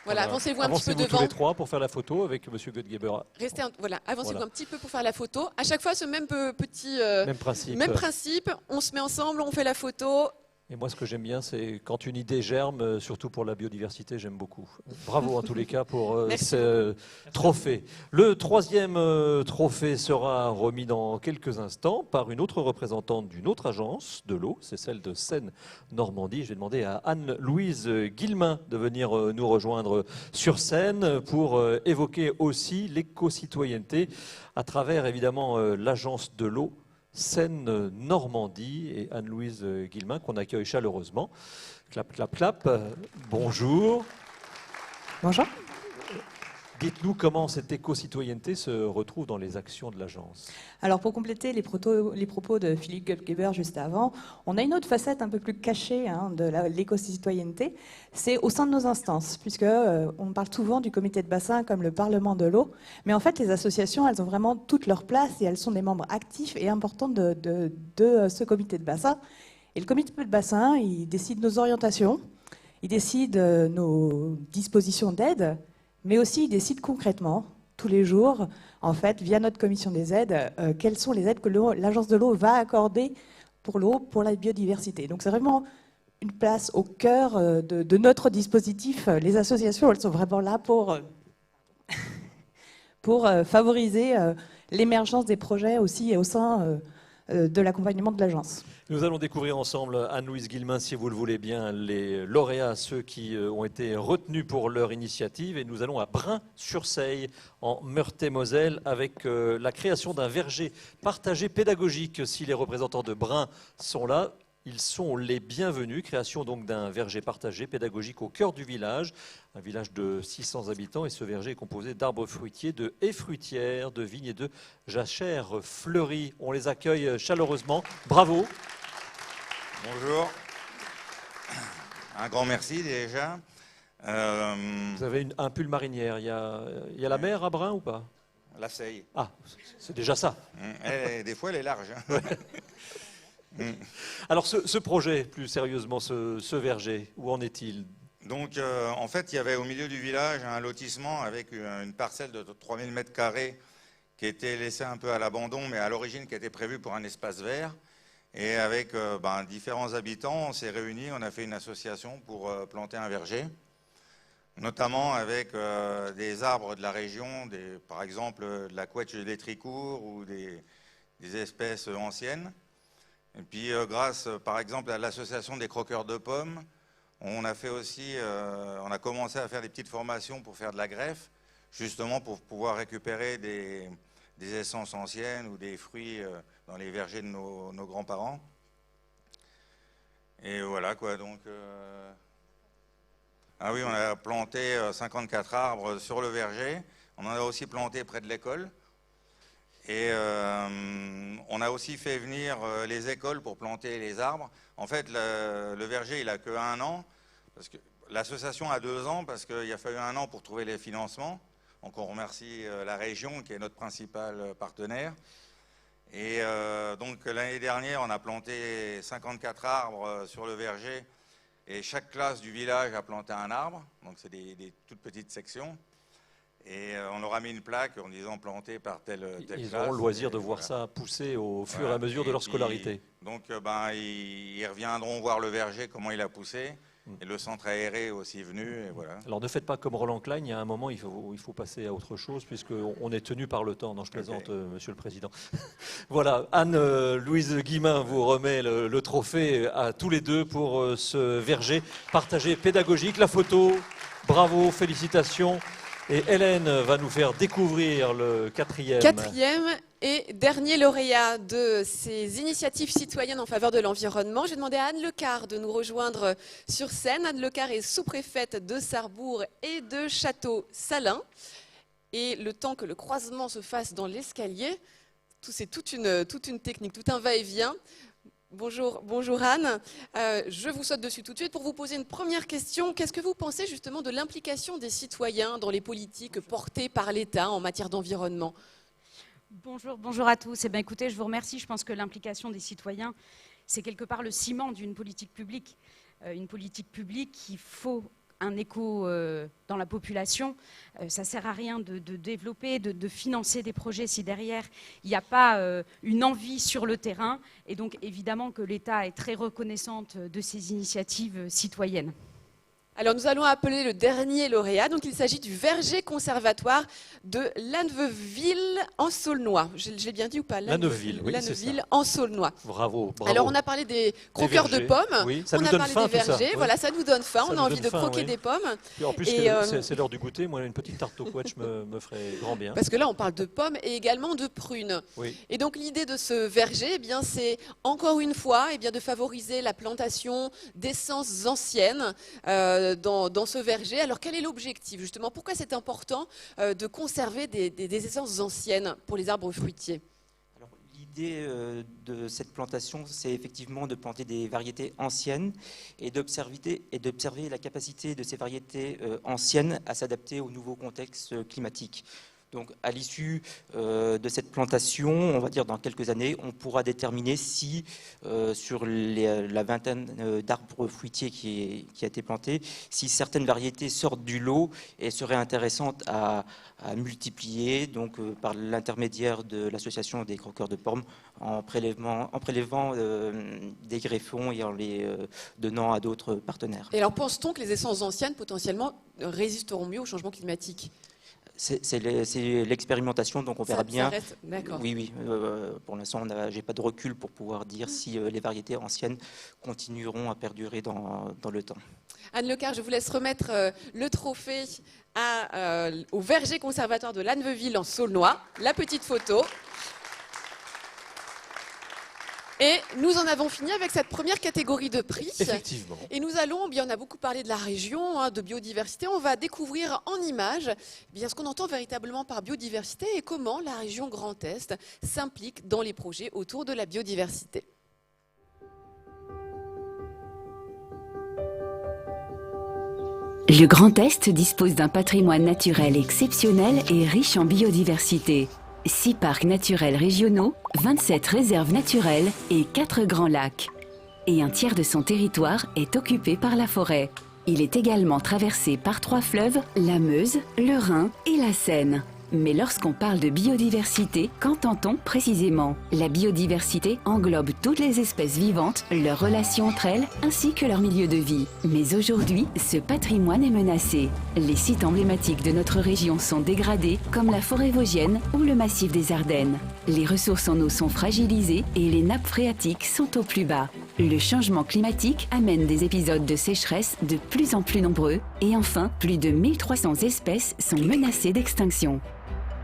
Voilà, avancez-vous un petit peu devant. Tous les trois pour faire la photo avec Monsieur Goetgeber. Restez, voilà, avancez-vous un petit peu pour faire la photo. À chaque fois, ce même petit même principe. On se met ensemble, on fait la photo. Et moi, ce que j'aime bien, c'est quand une idée germe, surtout pour la biodiversité, j'aime beaucoup. Bravo en tous les cas pour ce trophée. Le troisième trophée sera remis dans quelques instants par une autre représentante d'une autre agence de l'eau, c'est celle de Seine-Normandie. Je vais demander à Anne-Louise Guillemin de venir nous rejoindre sur scène pour évoquer aussi l'éco-citoyenneté à travers évidemment l'agence de l'eau Seine-Normandie et Anne-Louise Guillemin qu'on accueille chaleureusement. Clap, clap, clap. Bonjour. Bonjour. Dites-nous comment cette éco-citoyenneté se retrouve dans les actions de l'agence. Alors pour compléter les propos de Philippe Goetgeber juste avant, on a une autre facette un peu plus cachée de l'éco-citoyenneté, c'est au sein de nos instances, puisque on parle souvent du comité de bassin comme le Parlement de l'eau, mais en fait les associations, elles ont vraiment toute leur place et elles sont des membres actifs et importants de ce comité de bassin. Et le comité de bassin, il décide nos orientations, il décide nos dispositions d'aide, mais aussi il décide concrètement, tous les jours, en fait, via notre commission des aides, quelles sont les aides que l'agence de l'eau va accorder pour l'eau, pour la biodiversité. Donc c'est vraiment une place au cœur de notre dispositif. Les associations, elles sont vraiment là pour favoriser l'émergence des projets aussi au sein de l'accompagnement de l'agence. Nous allons découvrir ensemble, Anne-Louise Guillemin, si vous le voulez bien, les lauréats, ceux qui ont été retenus pour leur initiative. Et nous allons à Brin-sur-Seille, en Meurthe-et-Moselle, avec la création d'un verger partagé pédagogique. Si les représentants de Brin sont là, ils sont les bienvenus. Création donc d'un verger partagé pédagogique au cœur du village, un village de 600 habitants. Et ce verger est composé d'arbres fruitiers, de haies fruitières, de vignes et de jachères fleuries. On les accueille chaleureusement. Bravo. Bonjour. Un grand merci déjà. Vous avez un pull marinière. Il y a la mer à Brin ou pas? La Seille. Ah, c'est déjà ça. Des fois, elle est large. Alors, ce projet, plus sérieusement, ce verger, où en est-il? Donc, en fait, il y avait au milieu du village un lotissement avec une parcelle de 3000 m² qui était laissée un peu à l'abandon, mais à l'origine qui était prévue pour un espace vert. Et avec différents habitants, on s'est réunis, on a fait une association pour planter un verger, notamment avec des arbres de la région, par exemple de la couette des tricours ou des espèces anciennes. Et puis grâce par exemple à l'association des croqueurs de pommes, on a fait aussi, on a commencé à faire des petites formations pour faire de la greffe, justement pour pouvoir récupérer des essences anciennes ou des fruits dans les vergers de nos grands-parents. Et voilà quoi, donc... Ah oui, on a planté 54 arbres sur le verger. On en a aussi planté près de l'école. Et on a aussi fait venir les écoles pour planter les arbres. En fait, le verger, il a que 1 an. Parce que l'association a 2 ans parce qu'il a fallu 1 an pour trouver les financements. Donc on remercie la région qui est notre principal partenaire. Et donc l'année dernière, on a planté 54 arbres sur le verger. Et chaque classe du village a planté un arbre. Donc c'est des toutes petites sections. Et on leur a mis une plaque en disant planté par telle classe. Ils auront le loisir de voir ça pousser au fur et à mesure de leur scolarité. Donc ils reviendront voir le verger, comment il a poussé. Et le centre aéré est aussi venu. Et voilà. Alors ne faites pas comme Roland Klein, il y a un moment il faut passer à autre chose puisqu'on est tenu par le temps. Non, je plaisante, Monsieur le Président. Voilà, Anne-Louise Guillemin vous remet le trophée à tous les deux pour ce verger partagé pédagogique. La photo, bravo, félicitations. Et Hélène va nous faire découvrir le quatrième et dernier lauréat de ces initiatives citoyennes en faveur de l'environnement. Je vais demander à Anne Lecard de nous rejoindre sur scène. Anne Lecard est sous-préfète de Sarrebourg et de Château-Salins. Et le temps que le croisement se fasse dans l'escalier, c'est toute une technique, tout un va-et-vient. Bonjour Anne, je vous saute dessus tout de suite pour vous poser une première question. Qu'est-ce que vous pensez justement de l'implication des citoyens dans les politiques portées par l'État en matière d'environnement? Bonjour à tous. Eh bien, écoutez, je vous remercie. Je pense que l'implication des citoyens, c'est quelque part le ciment d'une politique publique. Une politique publique qu'il faut un écho dans la population. Ça ne sert à rien de développer, de financer des projets si derrière il n'y a pas une envie sur le terrain. Et donc évidemment que l'État est très reconnaissante de ces initiatives citoyennes. Alors nous allons appeler le dernier lauréat. Donc il s'agit du verger conservatoire de Lanneuville en Saulnois. J'ai bien dit ou pas? Lanneuville, oui, Lanneuville en Saulnois. Bravo, bravo. Alors on a parlé des croqueurs de pommes, oui. Ça on nous a donne parlé faim, des vergers, tout ça. voilà, ça nous donne faim, Ça on a nous envie donne de faim, croquer oui. des pommes. Et en plus, c'est l'heure du goûter, moi une petite tarte au quetch me ferait grand bien. Parce que là on parle de pommes et également de prunes. Oui. Et donc l'idée de ce verger, eh bien, c'est encore une fois eh bien, de favoriser la plantation d'essences anciennes dans ce verger. Alors quel est l'objectif justement? Pourquoi c'est important de conserver des essences anciennes pour les arbres fruitiers? L'idée de cette plantation, c'est effectivement de planter des variétés anciennes et d'observer la capacité de ces variétés anciennes à s'adapter au nouveau contexte climatique. Donc, à l'issue de cette plantation, on va dire dans quelques années, on pourra déterminer si, sur la vingtaine d'arbres fruitiers qui a été planté, si certaines variétés sortent du lot et seraient intéressantes à multiplier, donc par l'intermédiaire de l'association des croqueurs de pommes, en prélevant des greffons et en les donnant à d'autres partenaires. Et alors pense-t-on que les essences anciennes potentiellement résisteront mieux au changement climatique? C'est l'expérimentation, donc on verra bien. D'accord. Oui. Pour l'instant, je n'ai pas de recul pour pouvoir dire si les variétés anciennes continueront à perdurer dans le temps. Anne Lecar, je vous laisse remettre le trophée au verger conservatoire de Lanneuville en Saulnois. La petite photo. Et nous en avons fini avec cette première catégorie de prix. Effectivement. Et nous allons, bien, on a beaucoup parlé de la région, de biodiversité. On va découvrir en images bien, ce qu'on entend véritablement par biodiversité et comment la région Grand Est s'implique dans les projets autour de la biodiversité. Le Grand Est dispose d'un patrimoine naturel exceptionnel et riche en biodiversité. 6 parcs naturels régionaux, 27 réserves naturelles et 4 grands lacs. Et un tiers de son territoire est occupé par la forêt. Il est également traversé par 3 fleuves, la Meuse, le Rhin et la Seine. Mais lorsqu'on parle de biodiversité, qu'entend-on précisément? La biodiversité englobe toutes les espèces vivantes, leurs relations entre elles, ainsi que leur milieu de vie. Mais aujourd'hui, ce patrimoine est menacé. Les sites emblématiques de notre région sont dégradés, comme la forêt vosgienne ou le massif des Ardennes. Les ressources en eau sont fragilisées et les nappes phréatiques sont au plus bas. Le changement climatique amène des épisodes de sécheresse de plus en plus nombreux et enfin, plus de 1300 espèces sont menacées d'extinction.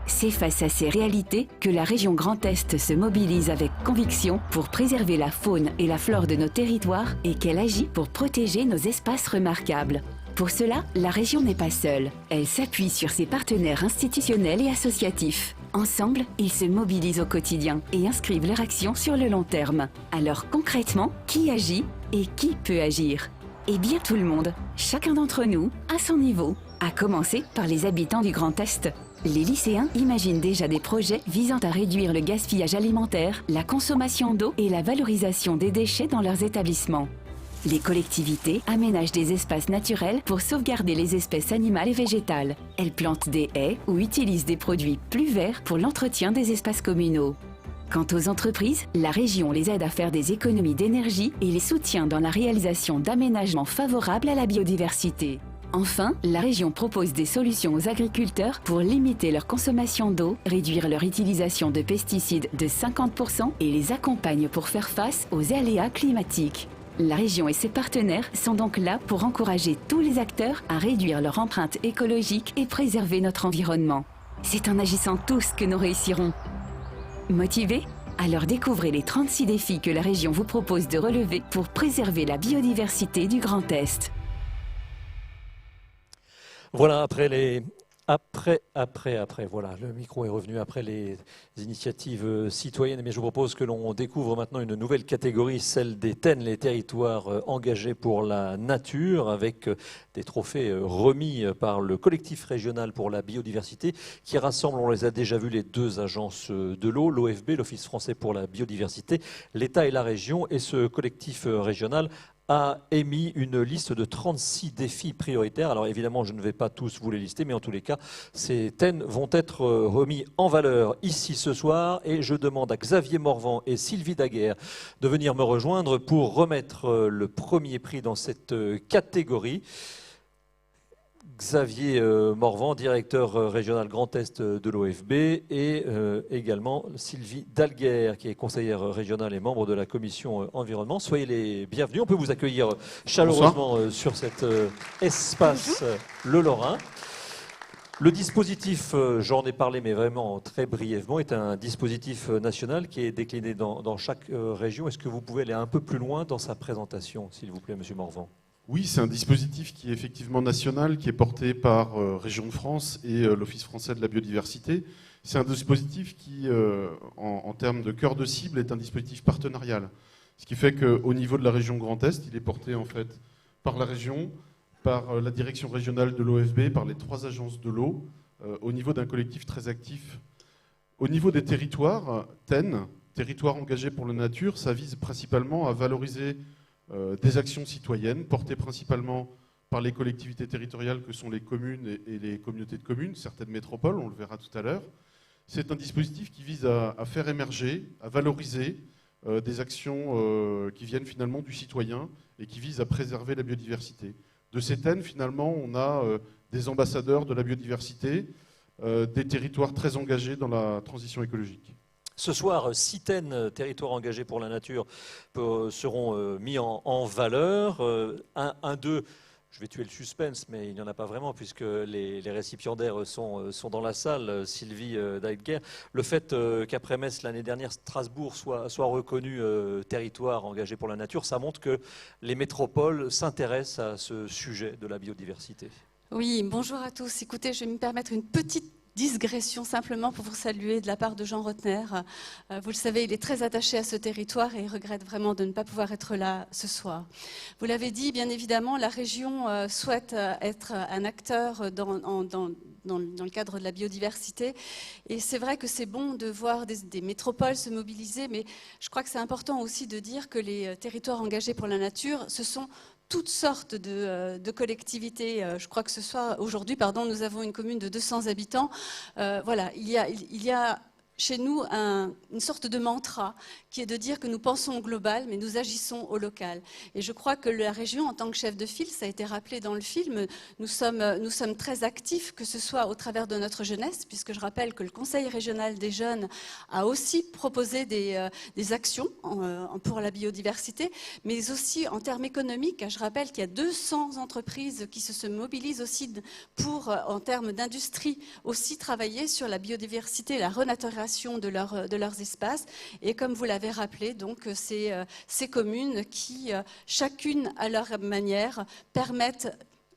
C'est face à ces réalités que la région Grand Est se mobilise avec conviction pour préserver la faune et la flore de nos territoires et qu'elle agit pour protéger nos espaces remarquables. Pour cela, la région n'est pas seule. Elle s'appuie sur ses partenaires institutionnels et associatifs. Ensemble, ils se mobilisent au quotidien et inscrivent leur action sur le long terme. Alors concrètement, qui agit et qui peut agir? Eh bien tout le monde, chacun d'entre nous, à son niveau, à commencer par les habitants du Grand Est. Les lycéens imaginent déjà des projets visant à réduire le gaspillage alimentaire, la consommation d'eau et la valorisation des déchets dans leurs établissements. Les collectivités aménagent des espaces naturels pour sauvegarder les espèces animales et végétales. Elles plantent des haies ou utilisent des produits plus verts pour l'entretien des espaces communaux. Quant aux entreprises, la région les aide à faire des économies d'énergie et les soutient dans la réalisation d'aménagements favorables à la biodiversité. Enfin, la région propose des solutions aux agriculteurs pour limiter leur consommation d'eau, réduire leur utilisation de pesticides de 50% et les accompagne pour faire face aux aléas climatiques. La région et ses partenaires sont donc là pour encourager tous les acteurs à réduire leur empreinte écologique et préserver notre environnement. C'est en agissant tous que nous réussirons. Motivés? Alors découvrez les 36 défis que la région vous propose de relever pour préserver la biodiversité du Grand Est. Voilà, voilà, le micro est revenu après les initiatives citoyennes. Mais je vous propose que l'on découvre maintenant une nouvelle catégorie, celle des TEN, les territoires engagés pour la nature, avec des trophées remis par le collectif régional pour la biodiversité, qui rassemble, on les a déjà vus, les 2 agences de l'eau, l'OFB, l'Office français pour la biodiversité, l'État et la région. Et ce collectif régional a émis une liste de 36 défis prioritaires. Alors évidemment, je ne vais pas tous vous les lister, mais en tous les cas, ces thèmes vont être remis en valeur ici ce soir. Et je demande à Xavier Morvan et Sylvie Daguerre de venir me rejoindre pour remettre le premier prix dans cette catégorie. Xavier Morvan, directeur régional Grand Est de l'OFB, et également Sylvie Daguerre, qui est conseillère régionale et membre de la commission environnement. Soyez les bienvenus. On peut vous accueillir chaleureusement sur cet espace Le Lorrain. Le dispositif, j'en ai parlé, mais vraiment très brièvement, est un dispositif national qui est décliné dans chaque région. Est-ce que vous pouvez aller un peu plus loin dans sa présentation, s'il vous plaît, Monsieur Morvan? Oui, c'est un dispositif qui est effectivement national, qui est porté par Région de France et l'Office français de la biodiversité. C'est un dispositif qui, en termes de cœur de cible, est un dispositif partenarial. Ce qui fait qu'au niveau de la région Grand Est, il est porté en fait par la région, par la direction régionale de l'OFB, par les 3 agences de l'eau, au niveau d'un collectif très actif. Au niveau des territoires, TEN, territoires engagés pour la nature, ça vise principalement à valoriser des actions citoyennes portées principalement par les collectivités territoriales que sont les communes et les communautés de communes, certaines métropoles, on le verra tout à l'heure. C'est un dispositif qui vise à faire émerger, à valoriser des actions qui viennent finalement du citoyen et qui visent à préserver la biodiversité. De ces thèmes, finalement, on a des ambassadeurs de la biodiversité, des territoires très engagés dans la transition écologique. Ce soir, 6 thèmes territoires engagés pour la nature seront mis en valeur. Un d'eux, je vais tuer le suspense, mais il n'y en a pas vraiment puisque les récipiendaires sont dans la salle, Sylvie Daguerre. Le fait qu'après Metz, l'année dernière, Strasbourg soit reconnu territoire engagé pour la nature, ça montre que les métropoles s'intéressent à ce sujet de la biodiversité. Oui, bonjour à tous. Écoutez, je vais me permettre une petite digression simplement pour vous saluer de la part de Jean Rotner. Vous le savez, il est très attaché à ce territoire et il regrette vraiment de ne pas pouvoir être là ce soir. Vous l'avez dit, bien évidemment, la région souhaite être un acteur dans le cadre de la biodiversité. Et c'est vrai que c'est bon de voir des métropoles se mobiliser, mais je crois que c'est important aussi de dire que les territoires engagés pour la nature, ce sont toutes sortes de collectivités. Je crois que ce soir, aujourd'hui, nous avons une commune de 200 habitants. Voilà, il y a chez nous une sorte de mantra qui est de dire que nous pensons au global, mais nous agissons au local. Et je crois que la région, en tant que chef de file, ça a été rappelé dans le film, nous sommes très actifs, que ce soit au travers de notre jeunesse, puisque je rappelle que le Conseil régional des jeunes a aussi proposé des actions pour la biodiversité, mais aussi en termes économiques. Je rappelle qu'il y a 200 entreprises qui se mobilisent aussi pour, en termes d'industrie, aussi travailler sur la biodiversité, la renaturation de leurs espaces. Et comme vous l'avez rappelé, donc ces communes qui, chacune à leur manière, permettent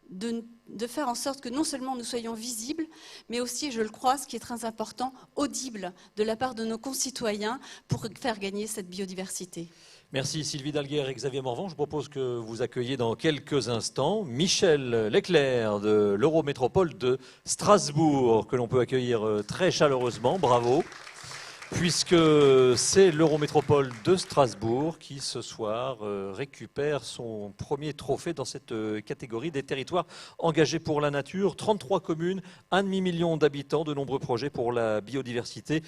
de faire en sorte que non seulement nous soyons visibles, mais aussi, je le crois, ce qui est très important, audibles de la part de nos concitoyens pour faire gagner cette biodiversité. Merci Sylvie Daguerre et Xavier Morvan. Je propose que vous accueilliez dans quelques instants Michel Leclerc de l'Eurométropole de Strasbourg, que l'on peut accueillir très chaleureusement. Bravo. Puisque c'est l'Eurométropole de Strasbourg qui, ce soir, récupère son premier trophée dans cette catégorie des territoires engagés pour la nature. 33 communes, 1,5 million d'habitants, de nombreux projets pour la biodiversité.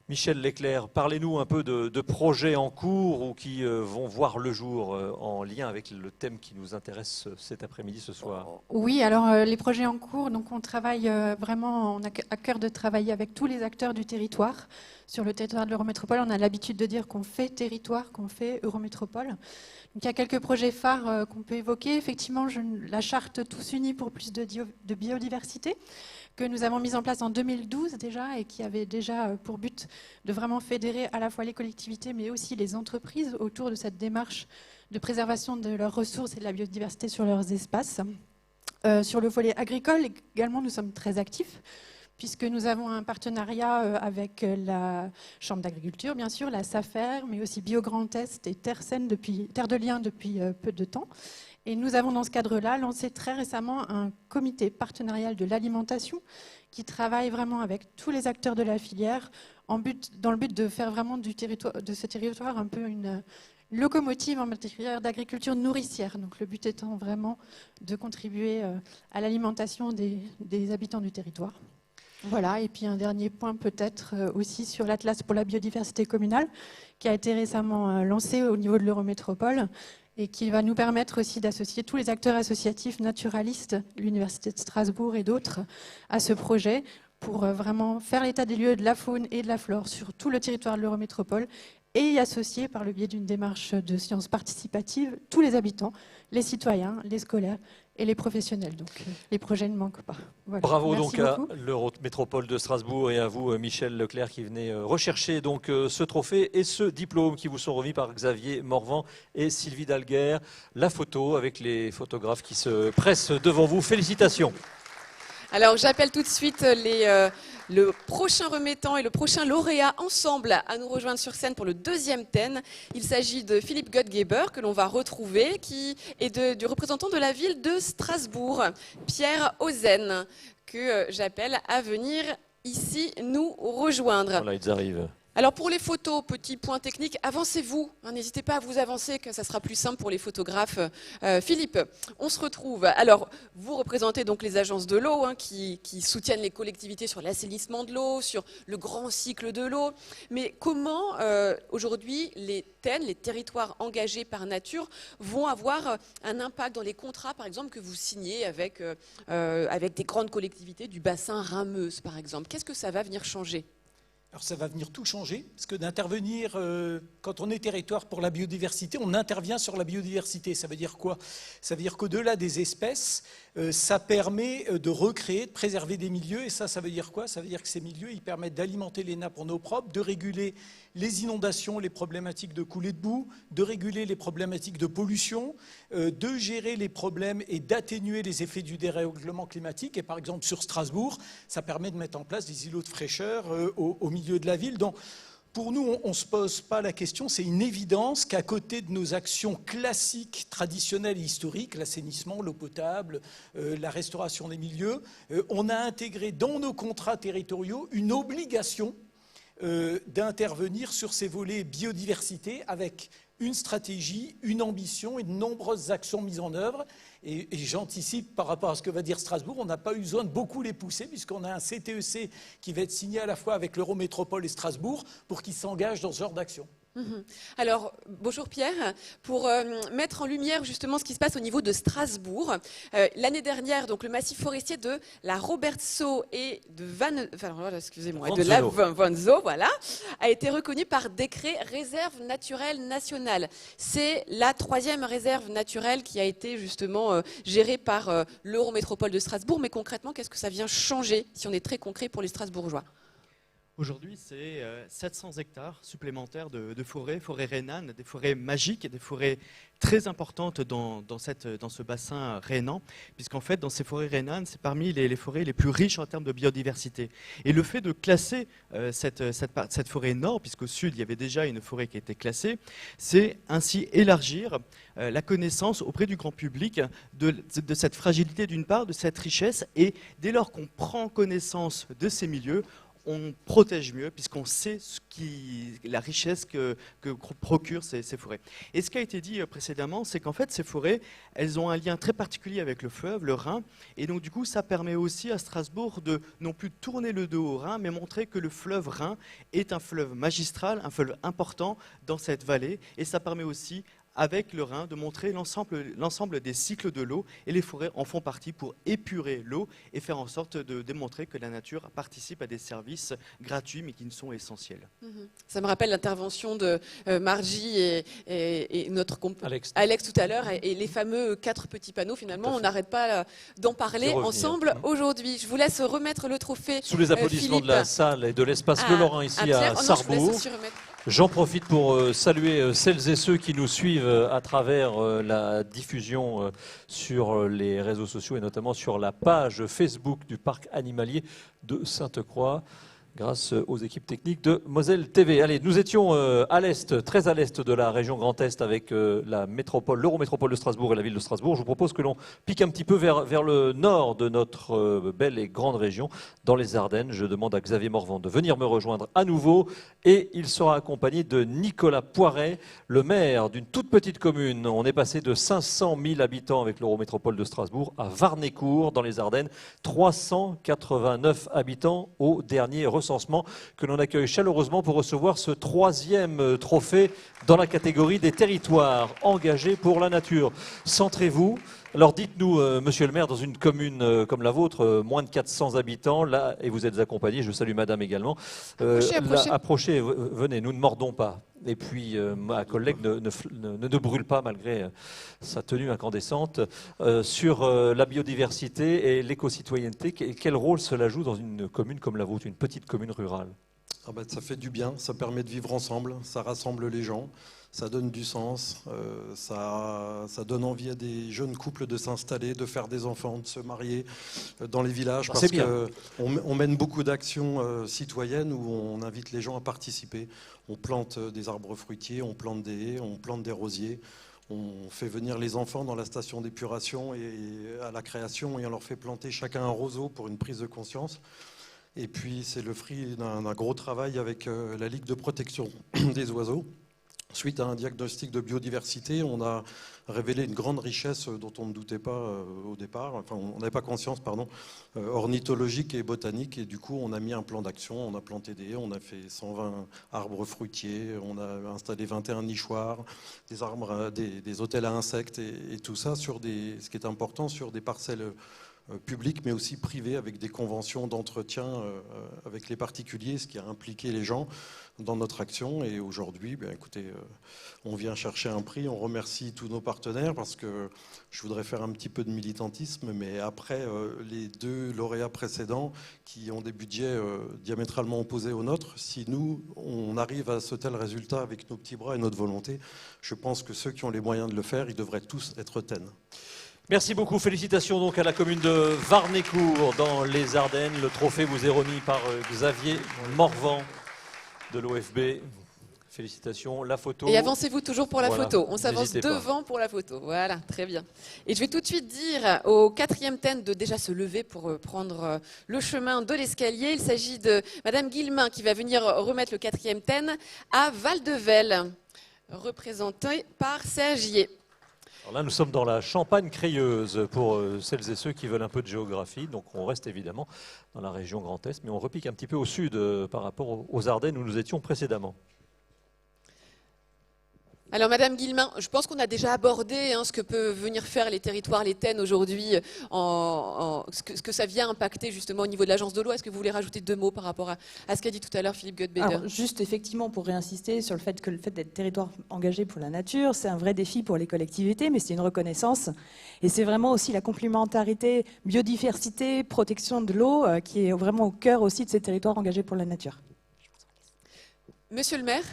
Michel Leclerc, parlez-nous un peu de projets en cours ou qui vont voir le jour en lien avec le thème qui nous intéresse cet après-midi, ce soir. Oui, alors les projets en cours, donc on travaille vraiment, on a à cœur de travailler avec tous les acteurs du territoire. Sur le territoire de l'Eurométropole, on a l'habitude de dire qu'on fait territoire, qu'on fait Eurométropole. Donc il y a quelques projets phares qu'on peut évoquer. Effectivement, la charte Tous Unis pour plus de biodiversité, que nous avons mise en place en 2012 déjà et qui avait déjà pour but de vraiment fédérer à la fois les collectivités mais aussi les entreprises autour de cette démarche de préservation de leurs ressources et de la biodiversité sur leurs espaces. Sur le volet agricole également, nous sommes très actifs puisque nous avons un partenariat avec la Chambre d'agriculture, bien sûr, la SAFER, mais aussi Bio Grand Est et Terre de Liens depuis peu de temps. Et nous avons dans ce cadre-là lancé très récemment un comité partenarial de l'alimentation qui travaille vraiment avec tous les acteurs de la filière dans le but de faire vraiment de ce territoire un peu locomotive en matière d'agriculture nourricière. Donc le but étant vraiment de contribuer à l'alimentation des habitants du territoire. Voilà, et puis un dernier point peut-être aussi sur l'Atlas pour la biodiversité communale qui a été récemment lancé au niveau de l'Eurométropole et qui va nous permettre aussi d'associer tous les acteurs associatifs naturalistes, l'Université de Strasbourg et d'autres, à ce projet pour vraiment faire l'état des lieux de la faune et de la flore sur tout le territoire de l'Eurométropole et y associer par le biais d'une démarche de sciences participatives tous les habitants, les citoyens, les scolaires et les professionnels. Donc les projets ne manquent pas. Voilà. Bravo Merci donc à beaucoup. l'Eurométropole de Strasbourg et à vous, Michel Leclerc, qui venez rechercher donc ce trophée et ce diplôme qui vous sont remis par Xavier Morvan et Sylvie Dalguer. La photo avec les photographes qui se pressent devant vous. Félicitations. Alors j'appelle tout de suite le prochain remettant et le prochain lauréat ensemble à nous rejoindre sur scène pour le deuxième thème. Il s'agit de Philippe Gottgeber que l'on va retrouver, qui est du représentant de la ville de Strasbourg, Pierre Ozen, que j'appelle à venir ici nous rejoindre. Voilà, ils arrivent. Alors pour les photos, petit point technique, avancez-vous, hein, n'hésitez pas à vous avancer, que ça sera plus simple pour les photographes. Philippe, on se retrouve. Alors vous représentez donc les agences de l'eau hein, qui soutiennent les collectivités sur l'assainissement de l'eau, sur le grand cycle de l'eau. Mais comment aujourd'hui les TEN, les territoires engagés par nature, vont avoir un impact dans les contrats, par exemple, que vous signez avec des grandes collectivités du bassin Rhin-Meuse, par exemple? Qu'est-ce que ça va venir changer? Alors ça va venir tout changer, parce que d'intervenir, quand on est territoire pour la biodiversité, on intervient sur la biodiversité. Ça veut dire quoi? Ça veut dire qu'au-delà des espèces, ça permet de recréer, de préserver des milieux. Et ça veut dire quoi? Ça veut dire que ces milieux, ils permettent d'alimenter les nappes en eau propre, de réguler les inondations, les problématiques de coulée de boue, de réguler les problématiques de pollution, de gérer les problèmes et d'atténuer les effets du dérèglement climatique. Et par exemple, sur Strasbourg, ça permet de mettre en place des îlots de fraîcheur au milieu de la ville. Donc, pour nous, on ne se pose pas la question, c'est une évidence qu'à côté de nos actions classiques, traditionnelles et historiques, l'assainissement, l'eau potable, la restauration des milieux, on a intégré dans nos contrats territoriaux une obligation d'intervenir sur ces volets biodiversité avec une stratégie, une ambition et de nombreuses actions mises en œuvre. Et j'anticipe par rapport à ce que va dire Strasbourg, on n'a pas eu besoin de beaucoup les pousser puisqu'on a un CTEC qui va être signé à la fois avec l'Eurométropole et Strasbourg pour qu'ils s'engagent dans ce genre d'action. Alors, bonjour Pierre, pour mettre en lumière justement ce qui se passe au niveau de Strasbourg, l'année dernière, donc le massif forestier de la Robertsau et de la Vanzo, voilà, a été reconnu par décret réserve naturelle nationale. C'est la 3e réserve naturelle qui a été justement gérée par l'Eurométropole de Strasbourg. Mais concrètement, qu'est-ce que ça vient changer si on est très concret pour les Strasbourgeois? Aujourd'hui, c'est 700 hectares supplémentaires de forêts rhénanes, des forêts magiques, des forêts très importantes dans ce bassin rhénan, puisqu'en fait, dans ces forêts rhénanes, c'est parmi les forêts les plus riches en termes de biodiversité. Et le fait de classer cette forêt nord, puisqu'au sud, il y avait déjà une forêt qui était classée, c'est ainsi élargir la connaissance auprès du grand public de cette fragilité d'une part, de cette richesse, et dès lors qu'on prend connaissance de ces milieux, on protège mieux puisqu'on sait la richesse que procurent ces forêts. Et ce qui a été dit précédemment, c'est qu'en fait, ces forêts, elles ont un lien très particulier avec le fleuve, le Rhin, et donc du coup, ça permet aussi à Strasbourg de non plus tourner le dos au Rhin, mais montrer que le fleuve Rhin est un fleuve magistral, un fleuve important dans cette vallée, et ça permet aussi avec le Rhin, de montrer l'ensemble des cycles de l'eau, et les forêts en font partie pour épurer l'eau et faire en sorte de démontrer que la nature participe à des services gratuits mais qui ne sont essentiels. Ça me rappelle l'intervention de Margie et notre Alex tout à l'heure, et les fameux 4 petits panneaux. Finalement, on n'arrête pas d'en parler ensemble aujourd'hui. Je vous laisse remettre le trophée. Sous les applaudissements de la salle et de l'espace Le Lorrain ici à Sarrebourg. J'en profite pour saluer celles et ceux qui nous suivent à travers la diffusion sur les réseaux sociaux et notamment sur la page Facebook du parc animalier de Sainte-Croix. grâce aux équipes techniques de Moselle TV. Allez, nous étions à l'est, très à l'est de la région Grand Est avec la métropole, l'Eurométropole de Strasbourg et la ville de Strasbourg. Je vous propose que l'on pique un petit peu vers le nord de notre belle et grande région, dans les Ardennes. Je demande à Xavier Morvan de venir me rejoindre à nouveau et il sera accompagné de Nicolas Poiret, le maire d'une toute petite commune. On est passé de 500 000 habitants avec l'Eurométropole de Strasbourg à Warnécourt, dans les Ardennes, 389 habitants au dernier recensement, que l'on accueille chaleureusement pour recevoir ce 3e trophée dans la catégorie des territoires engagés pour la nature. Centrez-vous. Alors dites-nous, monsieur le maire, dans une commune comme la vôtre, moins de 400 habitants, là, et vous êtes accompagné, je salue madame également. Approchez, venez, nous ne mordons pas. Et puis ma collègue ne brûle pas malgré sa tenue incandescente. Sur la biodiversité et l'éco-citoyenneté, quel rôle cela joue dans une commune comme la vôtre, une petite commune rurale? Ça fait du bien, ça permet de vivre ensemble, ça rassemble les gens, ça donne du sens, ça donne envie à des jeunes couples de s'installer, de faire des enfants, de se marier dans les villages, parce qu'on mène beaucoup d'actions citoyennes où on invite les gens à participer. On plante des arbres fruitiers, on plante des haies, on plante des rosiers. On fait venir les enfants dans la station d'épuration et à la création et on leur fait planter chacun un roseau pour une prise de conscience. Et puis c'est le fruit d'un gros travail avec la Ligue de protection des oiseaux. Suite à un diagnostic de biodiversité, on a révélé une grande richesse dont on ne doutait pas au départ, enfin on n'avait pas conscience, pardon, ornithologique et botanique. Et du coup, on a mis un plan d'action, on a planté des haies, on a fait 120 arbres fruitiers, on a installé 21 nichoirs, des arbres, des hôtels à insectes et tout ça sur ce qui est important, sur des parcelles public mais aussi privé, avec des conventions d'entretien avec les particuliers, ce qui a impliqué les gens dans notre action. Et aujourd'hui, écoutez, on vient chercher un prix, on remercie tous nos partenaires, parce que je voudrais faire un petit peu de militantisme, mais après les 2 lauréats précédents qui ont des budgets diamétralement opposés aux nôtres, si nous, on arrive à ce tel résultat avec nos petits bras et notre volonté, je pense que ceux qui ont les moyens de le faire, ils devraient tous être TEN. Merci beaucoup. Félicitations donc à la commune de Warnécourt dans les Ardennes. Le trophée vous est remis par Xavier Morvan de l'OFB. Félicitations. La photo. Et avancez-vous toujours pour la photo. On s'avance N'hésitez pas. devant pour la photo. Voilà, très bien. Et je vais tout de suite dire au 4e TEN de déjà se lever pour prendre le chemin de l'escalier. Il s'agit de madame Guillemin qui va venir remettre le 4e TEN à Val-de-Velle, représenté par Serge Yé. Alors là, nous sommes dans la Champagne crayeuse pour celles et ceux qui veulent un peu de géographie. Donc on reste évidemment dans la région Grand Est, mais on repique un petit peu au sud par rapport aux Ardennes où nous étions précédemment. Alors madame Guillemin, je pense qu'on a déjà abordé ce que peuvent venir faire les territoires, les TEN aujourd'hui, ce que ça vient impacter justement au niveau de l'agence de l'eau. Est-ce que vous voulez rajouter 2 mots par rapport à ce qu'a dit tout à l'heure Philippe Gottbeder? Alors, juste effectivement pour réinsister sur le fait d'être territoire engagé pour la nature, c'est un vrai défi pour les collectivités, mais c'est une reconnaissance. Et c'est vraiment aussi la complémentarité biodiversité, protection de l'eau qui est vraiment au cœur aussi de ces territoires engagés pour la nature. Monsieur le maire,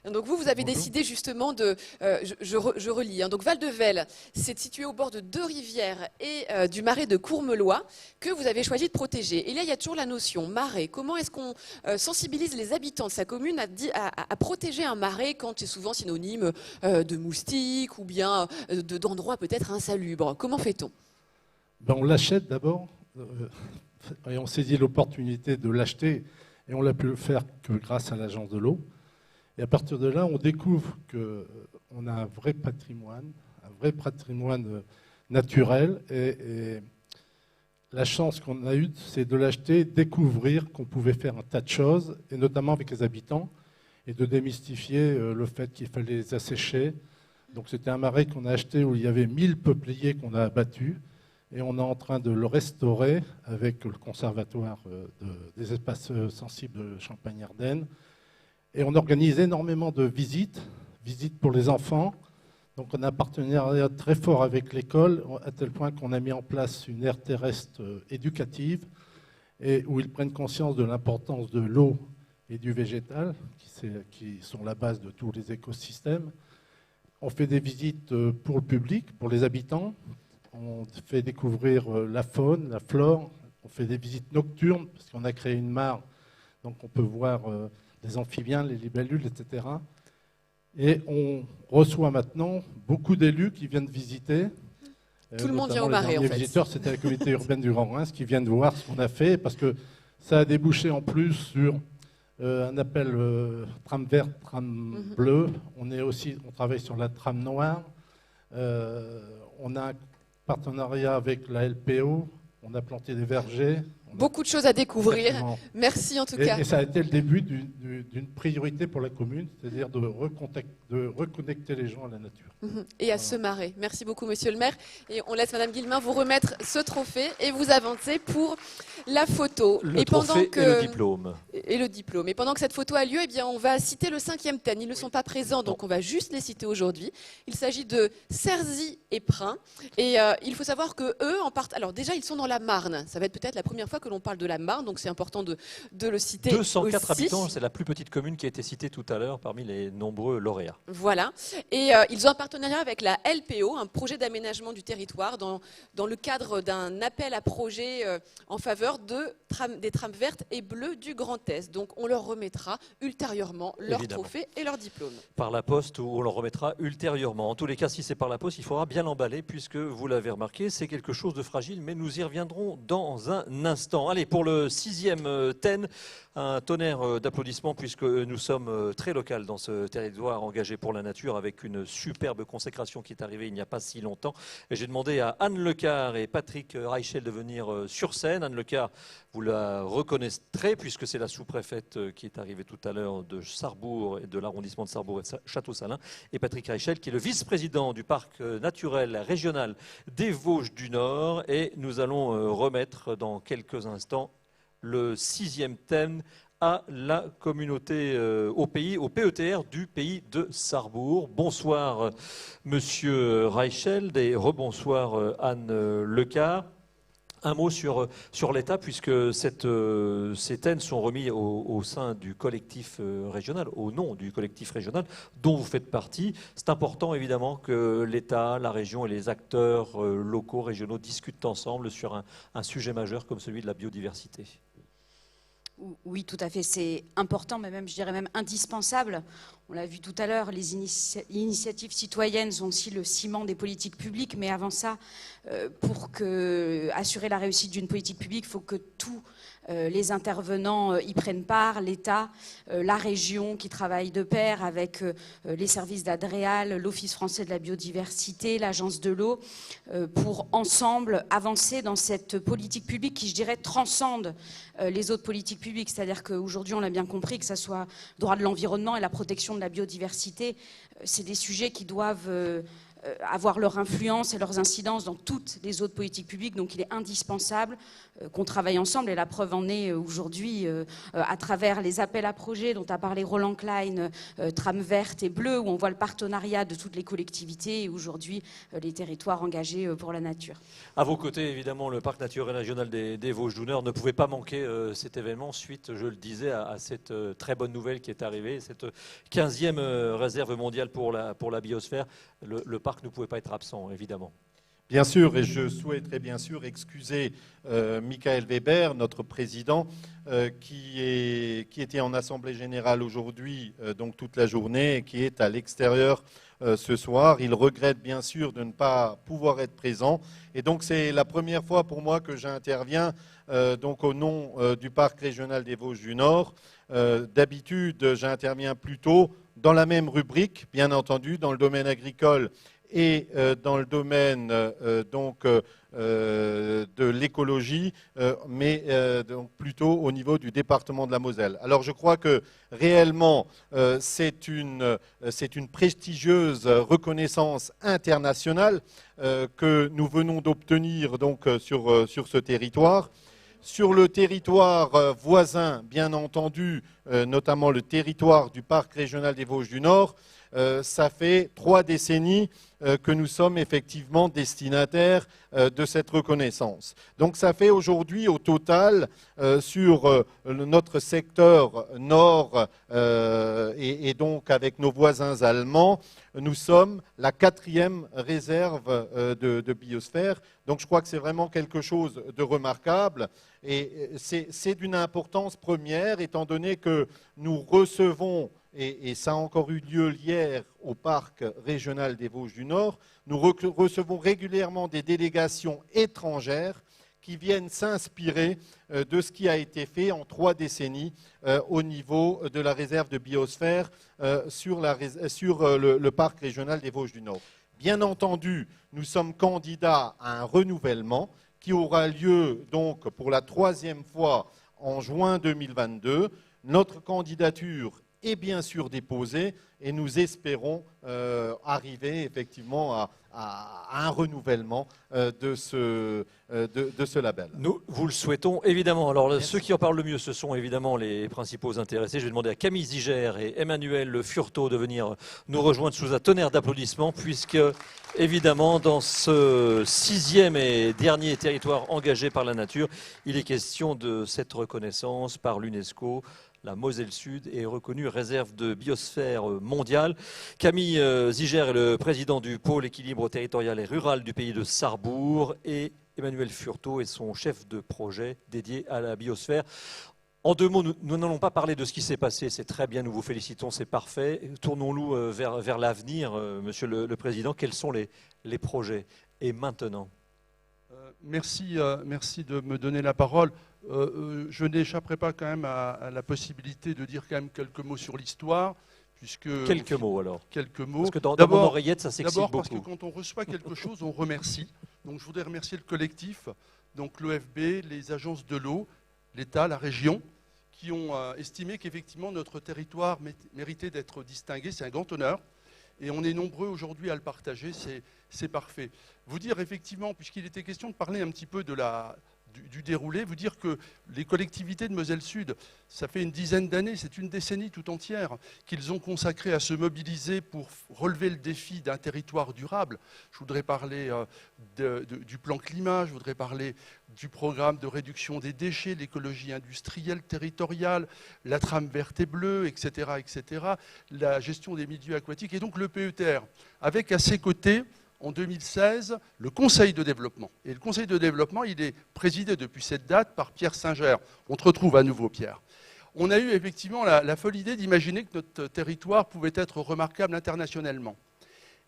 donc vous avez décidé justement de, je relis, donc Val-de-Velle, c'est situé au bord de 2 rivières et du marais de Courmelois que vous avez choisi de protéger. Et là, il y a toujours la notion marais. Comment est-ce qu'on sensibilise les habitants de sa commune à protéger un marais quand c'est souvent synonyme de moustiques ou bien d'endroits peut-être insalubres? Comment fait-on? On l'achète d'abord et on saisit l'opportunité de l'acheter et on l'a pu le faire que grâce à l'agence de l'eau. Et à partir de là, on découvre qu'on a un vrai patrimoine naturel. Et la chance qu'on a eue, c'est de l'acheter, découvrir qu'on pouvait faire un tas de choses, et notamment avec les habitants, et de démystifier le fait qu'il fallait les assécher. Donc c'était un marais qu'on a acheté où il y avait 1000 peupliers qu'on a abattus, et on est en train de le restaurer avec le conservatoire des espaces sensibles de Champagne-Ardenne. Et on organise énormément de visites pour les enfants. Donc on a un partenariat très fort avec l'école, à tel point qu'on a mis en place une aire terrestre éducative, et où ils prennent conscience de l'importance de l'eau et du végétal, qui sont la base de tous les écosystèmes. On fait des visites pour le public, pour les habitants. On fait découvrir la faune, la flore. On fait des visites nocturnes, parce qu'on a créé une mare Donc on peut voir des amphibiens, les libellules, etc. Et on reçoit maintenant beaucoup d'élus qui viennent visiter. Tout le monde vient au Marais, Marais, en fait. Les visiteurs, c'était la communauté urbaine du Grand Reims qui viennent voir ce qu'on a fait, parce que ça a débouché en plus sur un appel tram vert, tram bleu. On travaille sur la tram noire. On a un partenariat avec la LPO. On a planté des vergers. Beaucoup de choses à découvrir. Exactement. Merci en tout cas. Et ça a été le début d'une priorité pour la commune, c'est-à-dire de reconnecter les gens à la nature. Et à se marrer. Merci beaucoup, monsieur le maire. Et on laisse madame Guillemin vous remettre ce trophée et vous avancer pour la photo. Le trophée et le diplôme. Et le diplôme. Et pendant que cette photo a lieu, eh bien, on va citer le 5e thème. Ils ne sont pas présents, donc on va juste les citer aujourd'hui. Il s'agit de Cerzy et Prin. Et il faut savoir que eux, en partent. Alors déjà, ils sont dans la Marne. Ça va être peut-être la première fois que l'on parle de la Marne, donc c'est important de le citer. 204 aussi. habitants, c'est la plus petite commune qui a été citée tout à l'heure parmi les nombreux lauréats. Voilà. Et ils ont un partenariat avec la LPO, un projet d'aménagement du territoire, dans le cadre d'un appel à projet en faveur des trams vertes et bleues du Grand Est. Donc on leur remettra ultérieurement leur Évidemment. trophée et leur diplôme. Par la poste, ou on le remettra ultérieurement. En tous les cas, si c'est par la poste, il faudra bien l'emballer, puisque vous l'avez remarqué, c'est quelque chose de fragile, mais nous y reviendrons dans un instant. Allez, pour le 6e thème, un tonnerre d'applaudissements, puisque nous sommes très local dans ce territoire engagé pour la nature, avec une superbe consécration qui est arrivée il n'y a pas si longtemps. Et j'ai demandé à Anne Lecard et Patrick Reichel de venir sur scène. Anne Lecard, vous la reconnaîtrez, puisque c'est la sous-préfète qui est arrivée tout à l'heure de Sarrebourg et de l'arrondissement de Sarrebourg et de Château-Salins, et Patrick Reichel, qui est le vice-président du parc naturel régional des Vosges du Nord. Et nous allons remettre dans quelques instants le 6e thème à la communauté, au PETR du pays de Sarrebourg. Bonsoir monsieur Reichel et rebonsoir Anne Lecard. Un mot sur l'État, puisque ces thèmes sont remis au sein du collectif régional, au nom du collectif régional dont vous faites partie. C'est important évidemment que l'État, la région et les acteurs locaux, régionaux discutent ensemble sur un sujet majeur comme celui de la biodiversité. Oui, tout à fait, c'est important, mais même, je dirais même indispensable. On l'a vu tout à l'heure, les initiatives citoyennes sont aussi le ciment des politiques publiques, mais avant ça, pour assurer la réussite d'une politique publique, il faut que tous les intervenants y prennent part, l'État, la région qui travaille de pair avec les services d'Adréal, l'Office français de la biodiversité, l'Agence de l'eau, pour ensemble avancer dans cette politique publique qui, je dirais, transcende les autres politiques publiques. C'est-à-dire qu'aujourd'hui, on l'a bien compris, que ce soit le droit de l'environnement et la protection de la biodiversité, c'est des sujets qui doivent avoir leur influence et leurs incidences dans toutes les autres politiques publiques. Donc il est indispensable qu'on travaille ensemble, et la preuve en est aujourd'hui à travers les appels à projets dont a parlé Roland Klein, Trame verte et bleue, où on voit le partenariat de toutes les collectivités et aujourd'hui les territoires engagés pour la nature. À vos côtés, évidemment, le parc naturel régional des Vosges du Nord ne pouvait pas manquer cet événement suite, je le disais, à cette très bonne nouvelle qui est arrivée, cette 15e réserve mondiale pour la biosphère. Le parc ne pouvait pas être absent, évidemment. Bien sûr, et je souhaiterais bien sûr excuser Michael Weber, notre président, qui était en Assemblée Générale aujourd'hui, donc toute la journée, et qui est à l'extérieur ce soir. Il regrette bien sûr de ne pas pouvoir être présent. Et donc c'est la première fois pour moi que j'interviens donc au nom du Parc régional des Vosges du Nord. D'habitude, j'interviens plutôt dans la même rubrique, bien entendu, dans le domaine agricole et dans le domaine de l'écologie, mais donc plutôt au niveau du département de la Moselle. Alors je crois que réellement c'est une prestigieuse reconnaissance internationale que nous venons d'obtenir donc sur ce territoire. Sur le territoire voisin, bien entendu, notamment le territoire du Parc régional des Vosges du Nord, ça fait 3 décennies que nous sommes effectivement destinataires de cette reconnaissance. Donc ça fait aujourd'hui au total sur notre secteur nord et donc avec nos voisins allemands, nous sommes la 4e réserve de biosphère. Donc je crois que c'est vraiment quelque chose de remarquable. Et c'est d'une importance première, étant donné que nous recevons, et ça a encore eu lieu hier au parc régional des Vosges du Nord, nous recevons régulièrement des délégations étrangères qui viennent s'inspirer de ce qui a été fait en 3 décennies au niveau de la réserve de biosphère sur le parc régional des Vosges du Nord. Bien entendu, nous sommes candidats à un renouvellement qui aura lieu donc pour la 3e fois en juin 2022. Notre candidature est bien sûr déposée et nous espérons arriver effectivement à un renouvellement de ce label. Nous vous le souhaitons évidemment. Alors ceux qui en parlent le mieux, ce sont évidemment les principaux intéressés. Je vais demander à Camille Ziger et Emmanuel Furteau de venir nous rejoindre sous un tonnerre d'applaudissements, puisque évidemment dans ce 6e et dernier territoire engagé par la nature, il est question de cette reconnaissance par l'UNESCO. La Moselle Sud est reconnue réserve de biosphère mondiale. Camille Ziger est le président du pôle équilibre territorial et rural du pays de Sarrebourg et Emmanuel Furteau est son chef de projet dédié à la biosphère. En 2 mots, nous n'allons pas parler de ce qui s'est passé, c'est très bien, nous vous félicitons, c'est parfait. Tournons-nous vers l'avenir, Monsieur le Président. Quels sont les projets? Et maintenant? Merci de me donner la parole. Je n'échapperai pas quand même à la possibilité de dire quand même quelques mots sur l'histoire. Quelques mots alors. Quelques mots. Parce que dans mon oreillette, ça s'excite beaucoup. D'abord parce que quand on reçoit quelque chose, on remercie. Donc je voudrais remercier le collectif, donc l'OFB, les agences de l'eau, l'État, la région, qui ont estimé qu'effectivement notre territoire méritait d'être distingué. C'est un grand honneur. Et on est nombreux aujourd'hui à le partager, c'est parfait. Vous dire effectivement, puisqu'il était question de parler un petit peu du déroulé, vous dire que les collectivités de Moselle Sud, ça fait une dizaine d'années, c'est une décennie tout entière, qu'ils ont consacré à se mobiliser pour relever le défi d'un territoire durable. Je voudrais parler du plan climat, je voudrais parler du programme de réduction des déchets, l'écologie industrielle, territoriale, la trame verte et bleue, etc., etc., la gestion des milieux aquatiques, et donc le PETR, avec à ses côtés, en 2016, le Conseil de développement. Et le Conseil de développement, il est présidé depuis cette date par Pierre Singer. On te retrouve à nouveau, Pierre. On a eu effectivement la folle idée d'imaginer que notre territoire pouvait être remarquable internationalement.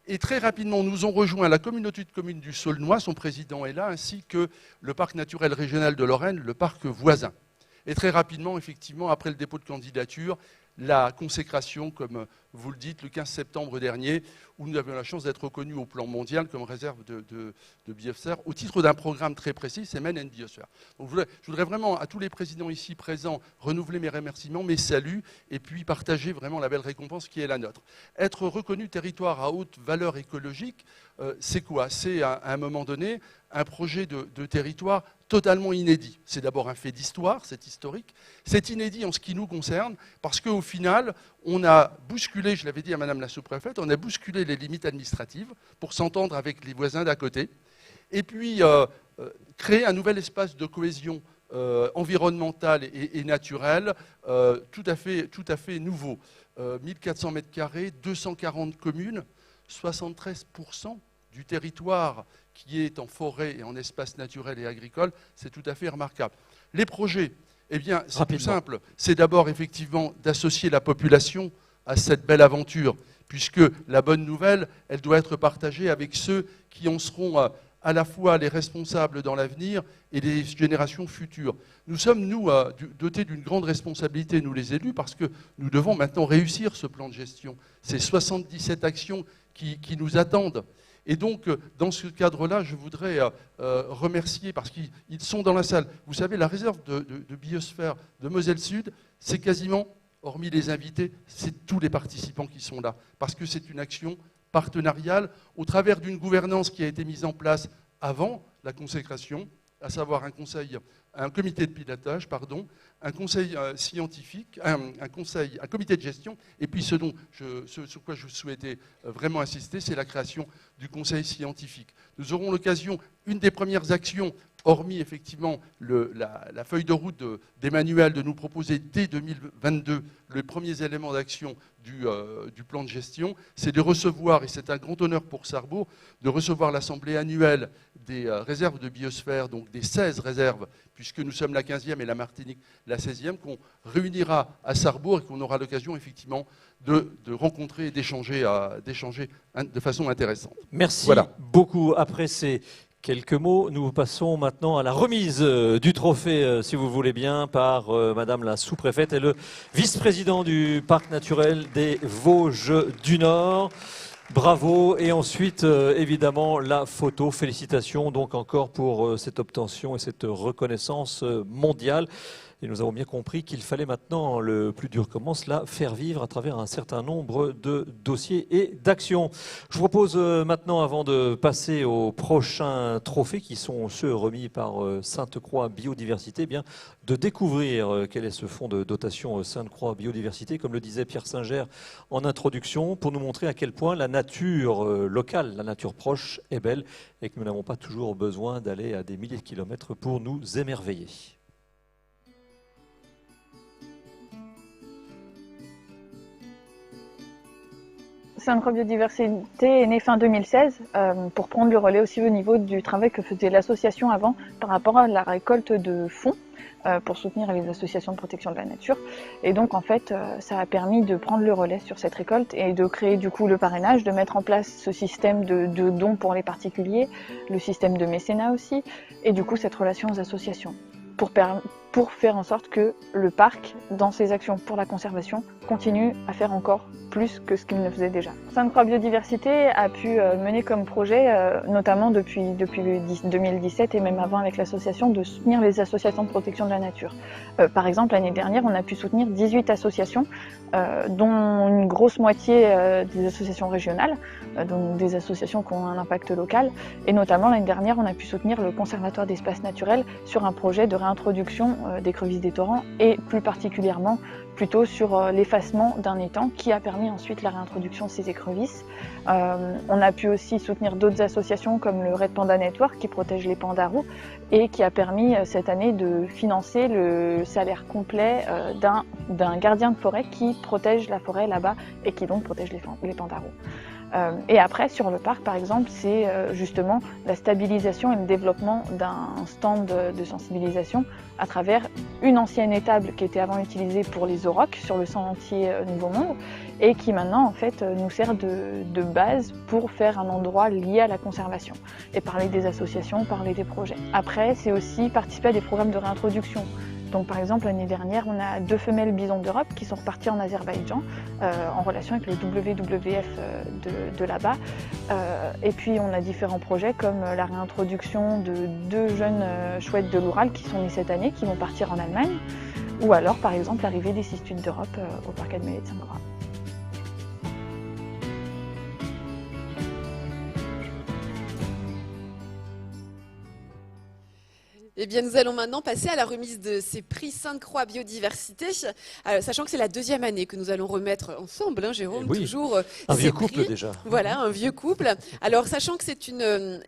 Et très rapidement, nous ont rejoint la communauté de communes du Saulnois, son président est là, ainsi que le parc naturel régional de Lorraine, le parc voisin. Et très rapidement, effectivement, après le dépôt de candidature, la consécration, comme vous le dites, le 15 septembre dernier, où nous avions la chance d'être reconnus au plan mondial comme réserve de biosphère, au titre d'un programme très précis, c'est Men and Biosphère. Donc je voudrais vraiment, à tous les présidents ici présents, renouveler mes remerciements, mes saluts, et puis partager vraiment la belle récompense qui est la nôtre. Être reconnu territoire à haute valeur écologique, c'est quoi? C'est, à un moment donné, un projet de territoire totalement inédit. C'est d'abord un fait d'histoire, c'est historique. C'est inédit en ce qui nous concerne, parce qu'au final, on a bousculé, je l'avais dit à Madame la sous-préfète, on a bousculé les limites administratives pour s'entendre avec les voisins d'à côté, et puis créer un nouvel espace de cohésion environnementale et naturelle tout à fait nouveau. 1400 mètres carrés, 240 communes, 73% du territoire qui est en forêt et en espace naturel et agricole, c'est tout à fait remarquable. Les projets, eh bien, c'est tout simple. C'est d'abord effectivement d'associer la population à cette belle aventure, puisque la bonne nouvelle, elle doit être partagée avec ceux qui en seront à la fois les responsables dans l'avenir et les générations futures. Nous sommes, nous, dotés d'une grande responsabilité, nous les élus, parce que nous devons maintenant réussir ce plan de gestion. C'est 77 actions qui nous attendent. Et donc, dans ce cadre-là, je voudrais remercier, parce qu'ils sont dans la salle. Vous savez, la réserve de biosphère de Moselle Sud, c'est quasiment, hormis les invités, c'est tous les participants qui sont là. Parce que c'est une action partenariale au travers d'une gouvernance qui a été mise en place avant la consécration, à savoir un comité de pilotage, un conseil scientifique, un comité de gestion, et puis ce sur quoi je souhaitais vraiment insister, c'est la création du conseil scientifique. Nous aurons l'occasion, une des premières actions hormis effectivement la feuille de route d'Emmanuel de nous proposer dès 2022 les premiers éléments d'action du plan de gestion, c'est de recevoir, et c'est un grand honneur pour Sarrebourg, de recevoir l'assemblée annuelle des réserves de biosphère, donc des 16 réserves, puisque nous sommes la 15e et la Martinique la 16e, qu'on réunira à Sarrebourg et qu'on aura l'occasion effectivement de rencontrer et d'échanger de façon intéressante. Merci beaucoup. Après ces quelques mots, nous passons maintenant à la remise du trophée, si vous voulez bien, par Madame la sous-préfète et le vice-président du Parc naturel des Vosges du Nord. Bravo. Et ensuite, évidemment, la photo. Félicitations donc encore pour cette obtention et cette reconnaissance mondiale. Et nous avons bien compris qu'il fallait maintenant, le plus dur commence, la faire vivre à travers un certain nombre de dossiers et d'actions. Je vous propose maintenant, avant de passer aux prochains trophées, qui sont ceux remis par Sainte-Croix Biodiversité, eh bien, de découvrir quel est ce fonds de dotation Sainte-Croix Biodiversité, comme le disait Pierre Singer en introduction, pour nous montrer à quel point la nature locale, la nature proche est belle et que nous n'avons pas toujours besoin d'aller à des milliers de kilomètres pour nous émerveiller. Sainte-Croix Biodiversité est née fin 2016 pour prendre le relais aussi au niveau du travail que faisait l'association avant par rapport à la récolte de fonds pour soutenir les associations de protection de la nature. Et donc en fait, ça a permis de prendre le relais sur cette récolte et de créer du coup le parrainage, de mettre en place ce système de dons pour les particuliers, le système de mécénat aussi, et du coup cette relation aux associations pour faire en sorte que le parc, dans ses actions pour la conservation, continue à faire encore plus que ce qu'il ne faisait déjà. Sainte-Croix Biodiversité a pu mener comme projet, notamment depuis 2017 et même avant avec l'association, de soutenir les associations de protection de la nature. Par exemple, l'année dernière, on a pu soutenir 18 associations, dont une grosse moitié des associations régionales, donc des associations qui ont un impact local. Et notamment, l'année dernière, on a pu soutenir le Conservatoire d'espaces naturels sur un projet de réintroduction d'écrevisses des torrents et plus particulièrement plutôt sur l'effacement d'un étang qui a permis ensuite la réintroduction de ces écrevisses. On a pu aussi soutenir d'autres associations comme le Red Panda Network qui protège les pandas roux et qui a permis cette année de financer le salaire complet d'un gardien de forêt qui protège la forêt là-bas et qui donc protège les pandas roux. Et après, sur le parc, par exemple, c'est justement la stabilisation et le développement d'un stand de sensibilisation à travers une ancienne étable qui était avant utilisée pour les aurochs sur le sentier Nouveau Monde et qui maintenant, en fait, nous sert de base pour faire un endroit lié à la conservation et parler des associations, parler des projets. Après, c'est aussi participer à des programmes de réintroduction. Donc par exemple, l'année dernière, on a 2 femelles bisons d'Europe qui sont reparties en Azerbaïdjan en relation avec le WWF de là-bas. Et puis on a différents projets comme la réintroduction de 2 jeunes chouettes de l'Oural qui sont nées cette année, qui vont partir en Allemagne. Ou alors par exemple l'arrivée des cistules d'Europe au parc animalier de Sainte-Croix. Eh bien, nous allons maintenant passer à la remise de ces prix Sainte-Croix Biodiversité, sachant que c'est la 2e année que nous allons remettre ensemble, hein, Jérôme, oui, toujours. Un vieux couple déjà. Voilà, un vieux couple. Alors, sachant que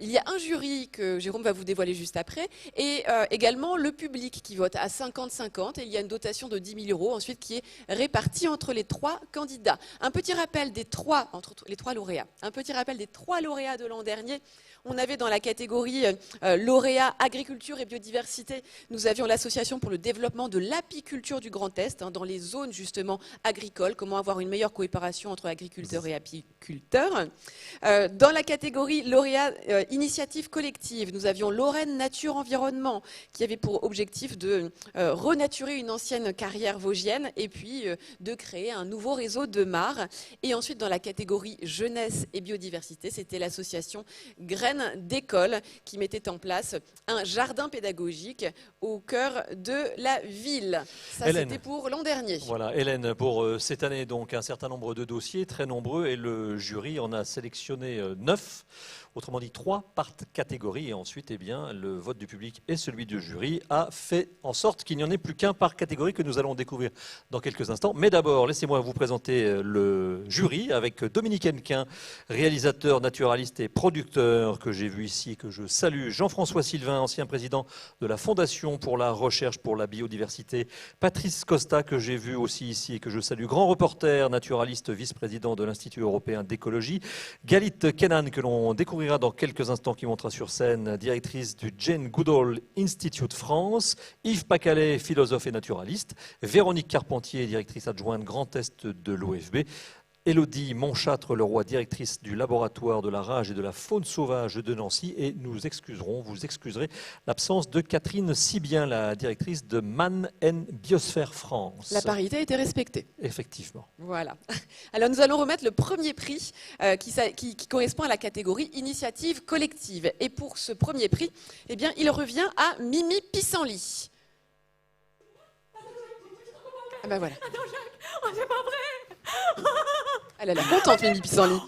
il y a un jury que Jérôme va vous dévoiler juste après, et également le public qui vote à 50-50, et il y a une dotation de 10 000 € ensuite qui est répartie entre les 3 candidats. Un petit rappel des 3 lauréats. Un petit rappel des 3 lauréats de l'an dernier. On avait dans la catégorie lauréat agriculture et biodiversité, nous avions l'association pour le développement de l'apiculture du Grand Est, dans les zones justement agricoles, comment avoir une meilleure coopération entre agriculteurs et apiculteurs. Dans la catégorie lauréat initiative collective, nous avions Lorraine Nature Environnement, qui avait pour objectif de renaturer une ancienne carrière vosgienne et puis de créer un nouveau réseau de mares. Et ensuite dans la catégorie jeunesse et biodiversité, c'était l'association Graines d'école qui mettait en place un jardin pédagogique pédagogique au cœur de la ville. Ça, Hélène. c'était pour l'an dernier. Voilà, Hélène, pour cette année, donc un certain nombre de dossiers, très nombreux, et le jury en a sélectionné 9. Autrement dit, 3 par catégorie. Et ensuite, eh bien, le vote du public et celui du jury a fait en sorte qu'il n'y en ait plus qu'un par catégorie que nous allons découvrir dans quelques instants. Mais d'abord, laissez-moi vous présenter le jury avec Dominique Hennequin, réalisateur, naturaliste et producteur que j'ai vu ici, que je salue. Jean-François Sylvain, ancien président de la Fondation pour la recherche pour la biodiversité. Patrice Costa, que j'ai vu aussi ici et que je salue. Grand reporter, naturaliste, vice-président de l'Institut européen d'écologie. Galit Kenan, que l'on découvrira dans quelques instants, qui montera sur scène, directrice du Jane Goodall Institute France. Yves Pacalet, philosophe et naturaliste. Véronique Carpentier, directrice adjointe Grand Est de l'OFB. Élodie Montchâtre-Leroy, directrice du laboratoire de la rage et de la faune sauvage de Nancy. Et vous excuserez l'absence de Catherine Sibien, la directrice de Man and Biosphère France. La parité a été respectée. Effectivement. Voilà. Alors nous allons remettre le premier prix qui correspond à la catégorie initiative collective. Et pour ce premier prix, eh bien, il revient à Mimi Pissenlit. Ah ben voilà. Attends, Jacques, oh, c'est pas vrai. Elle a l'air contente, Mimi Pissenlit.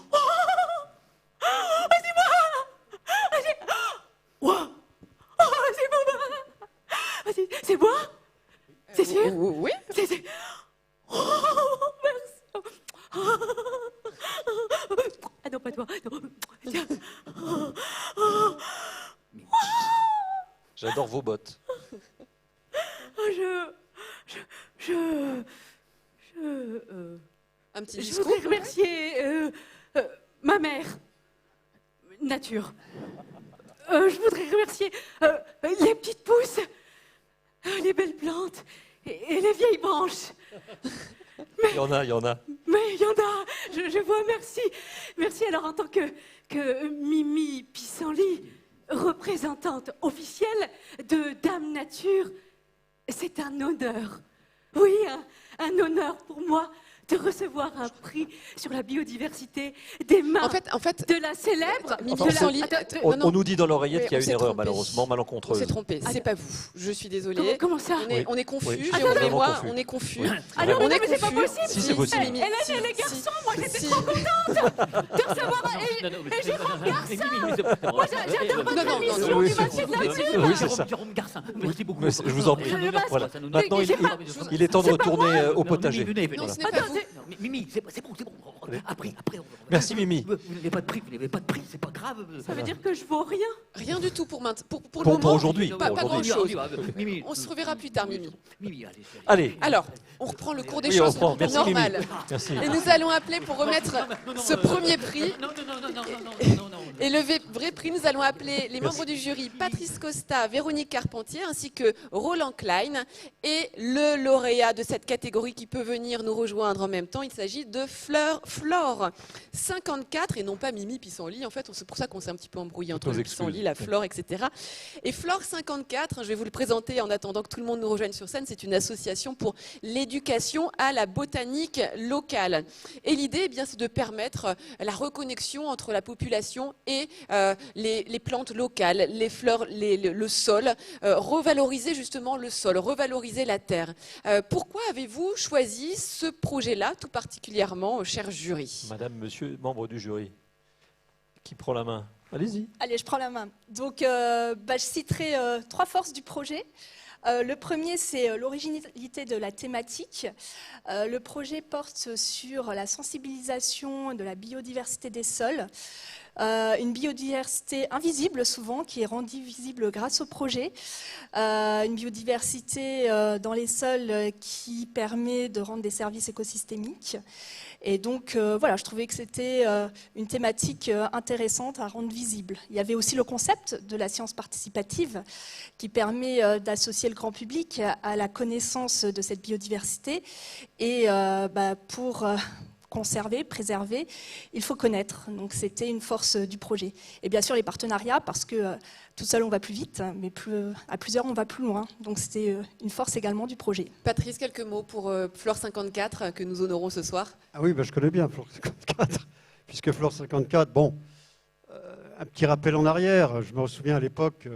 C'est moi? C'est sûr? Oui. Merci. Ah non, pas toi. Non. Tiens. J'adore vos bottes. Un petit Je discours. voudrais remercier ma mère, nature. Je voudrais remercier les petites pousses, les belles plantes et les vieilles branches. Il y en a. Mais il y en a, je vois, merci. Merci alors en tant que Mimi Pissenlit, représentante officielle de Dame Nature, c'est un honneur. Oui, un honneur pour moi de recevoir un prix sur la biodiversité des mains de la célèbre Mimi Enfin, Pissenlit. on nous dit dans l'oreillette Oui, qu'il y a on une s'est erreur, trompé. malheureusement, On malencontreuse. s'est trompé, c'est pas vous. Je suis désolée. Comment ça? On est confus, Oui. Jérôme et moi, confus. on est confus. Oui. Ah non, on mais est c'est pas confus. possible. Si, c'est possible. Mimi, Hélène si, et les si. garçons, moi j'étais Si. trop contente de recevoir et Jérôme Garcin. Moi j'adore votre Non, émission oui, du c'est marché de la oui, nature. c'est ça. Jérôme Garcin, merci beaucoup. Mais je vous en prie. Voilà. Maintenant, il est temps de C'est pas retourner moi. au potager. Venez. Non, ce n'est Voilà. pas vous. Mimi, c'est bon. Après. Merci, Mimi. Vous n'avez pas de prix, c'est pas grave. Ça veut dire que je vaux rien. Rien du tout pour le Pour moment. aujourd'hui. Pas grand-chose. Mimi, On se reverra plus tard, Mimi. Allez. Alors, on reprend le cours des Oui, on choses reprend. Merci, Mimi. normales. Merci. Et nous allons appeler pour remettre ce premier prix. Non. Et le vrai prix, nous allons appeler les membres du jury Patrice Costa, Véronique Carpentier, ainsi que Roland Klein. Et le lauréat de cette catégorie qui peut venir nous rejoindre en même temps, il s'agit de Flore 54, et non pas Mimi Pissenlit. En fait, c'est pour ça qu'on s'est un petit peu embrouillé entre le Pissenlit, la Flore, etc. Et Flore 54, je vais vous le présenter en attendant que tout le monde nous rejoigne sur scène, c'est une association pour l'éducation à la botanique locale. Et l'idée, eh bien, c'est de permettre la reconnexion entre la population et les plantes locales, les fleurs, le sol, revaloriser justement le sol, revaloriser la terre. Pourquoi avez-vous choisi ce projet-là, tout particulièrement, cher jury? Madame, monsieur, membre du jury, qui prend la main? Allez-y. Allez, je prends la main. Donc, je citerai 3 forces du projet. Le premier, c'est l'originalité de la thématique. Le projet porte sur la sensibilisation de la biodiversité des sols. Une biodiversité invisible souvent, qui est rendue visible grâce au projet. Une biodiversité dans les sols qui permet de rendre des services écosystémiques. Et donc, voilà, je trouvais que c'était une thématique intéressante à rendre visible. Il y avait aussi le concept de la science participative qui permet d'associer le grand public à la connaissance de cette biodiversité. Et pour conserver, préserver, il faut connaître. Donc, c'était une force du projet. Et bien sûr, les partenariats, parce que tout seul, on va plus vite, mais à plusieurs, on va plus loin. Donc, c'était une force également du projet. Patrice, quelques mots pour Flore 54 que nous honorons ce soir. Ah oui, je connais bien Flore 54, puisque Flore 54, bon, un petit rappel en arrière. Je me souviens à l'époque,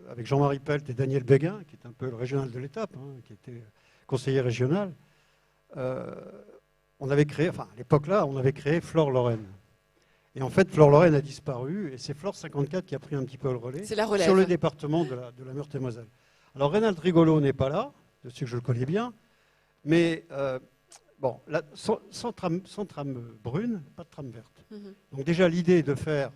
avec Jean-Marie Pelt et Daniel Béguin, qui est un peu le régional de l'étape, qui était conseiller régional, on avait créé, enfin à l'époque là, on avait créé Flore Lorraine. Et en fait, Flore Lorraine a disparu, et c'est Flore 54 qui a pris un petit peu le relais sur le département de la Meurthe-et-Moselle. Alors Reynald Rigolo n'est pas là, je sais que je le connais bien, mais bon, là, sans trame brune, pas de trame verte. Donc déjà l'idée de faire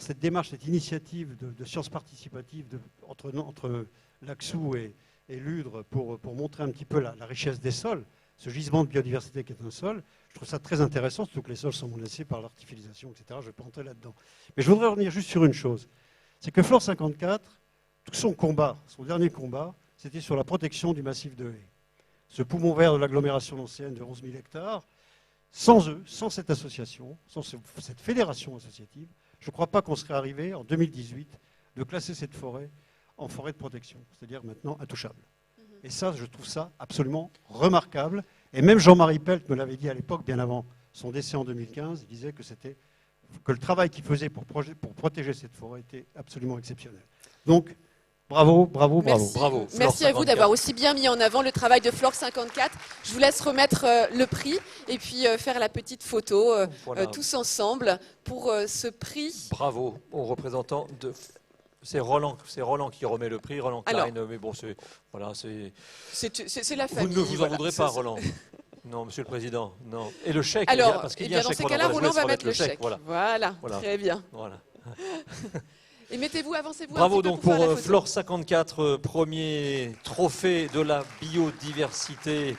cette démarche, cette initiative de sciences participatives entre l'Axou et l'Udre pour montrer un petit peu la richesse des sols, ce gisement de biodiversité qui est un sol, je trouve ça très intéressant, surtout que les sols sont menacés par l'artificialisation, etc. Je ne vais pas entrer là-dedans. Mais je voudrais revenir juste sur une chose. C'est que Flore 54, tout son combat, son dernier combat, c'était sur la protection du massif de haies. Ce poumon vert de l'agglomération ancienne de 11 000 hectares, sans eux, sans cette association, sans cette fédération associative, je ne crois pas qu'on serait arrivé en 2018 de classer cette forêt en forêt de protection, c'est-à-dire maintenant intouchable. Et ça, je trouve ça absolument remarquable. Et même Jean-Marie Pelt me l'avait dit à l'époque, bien avant son décès en 2015, il disait que le travail qu'il faisait pour protéger cette forêt était absolument exceptionnel. Donc, bravo, bravo, merci, bravo. Bravo. Merci à vous d'avoir aussi bien mis en avant le travail de Flore 54. Je vous laisse remettre le prix et puis faire la petite photo tous ensemble pour ce prix. Bravo aux représentants de... C'est Roland qui remet le prix, Roland Klein, mais bon, c'est la famille. Vous ne vous en voudrez pas, Roland. Non, Monsieur le Président, non. Et le chèque, alors, parce qu'il y a un chèque. Dans ces cas-là, Roland va mettre le chèque. Voilà. Très bien. Voilà. Et mettez-vous, avancez-vous. Bravo un petit donc peu pour Flore 54, premier trophée de la biodiversité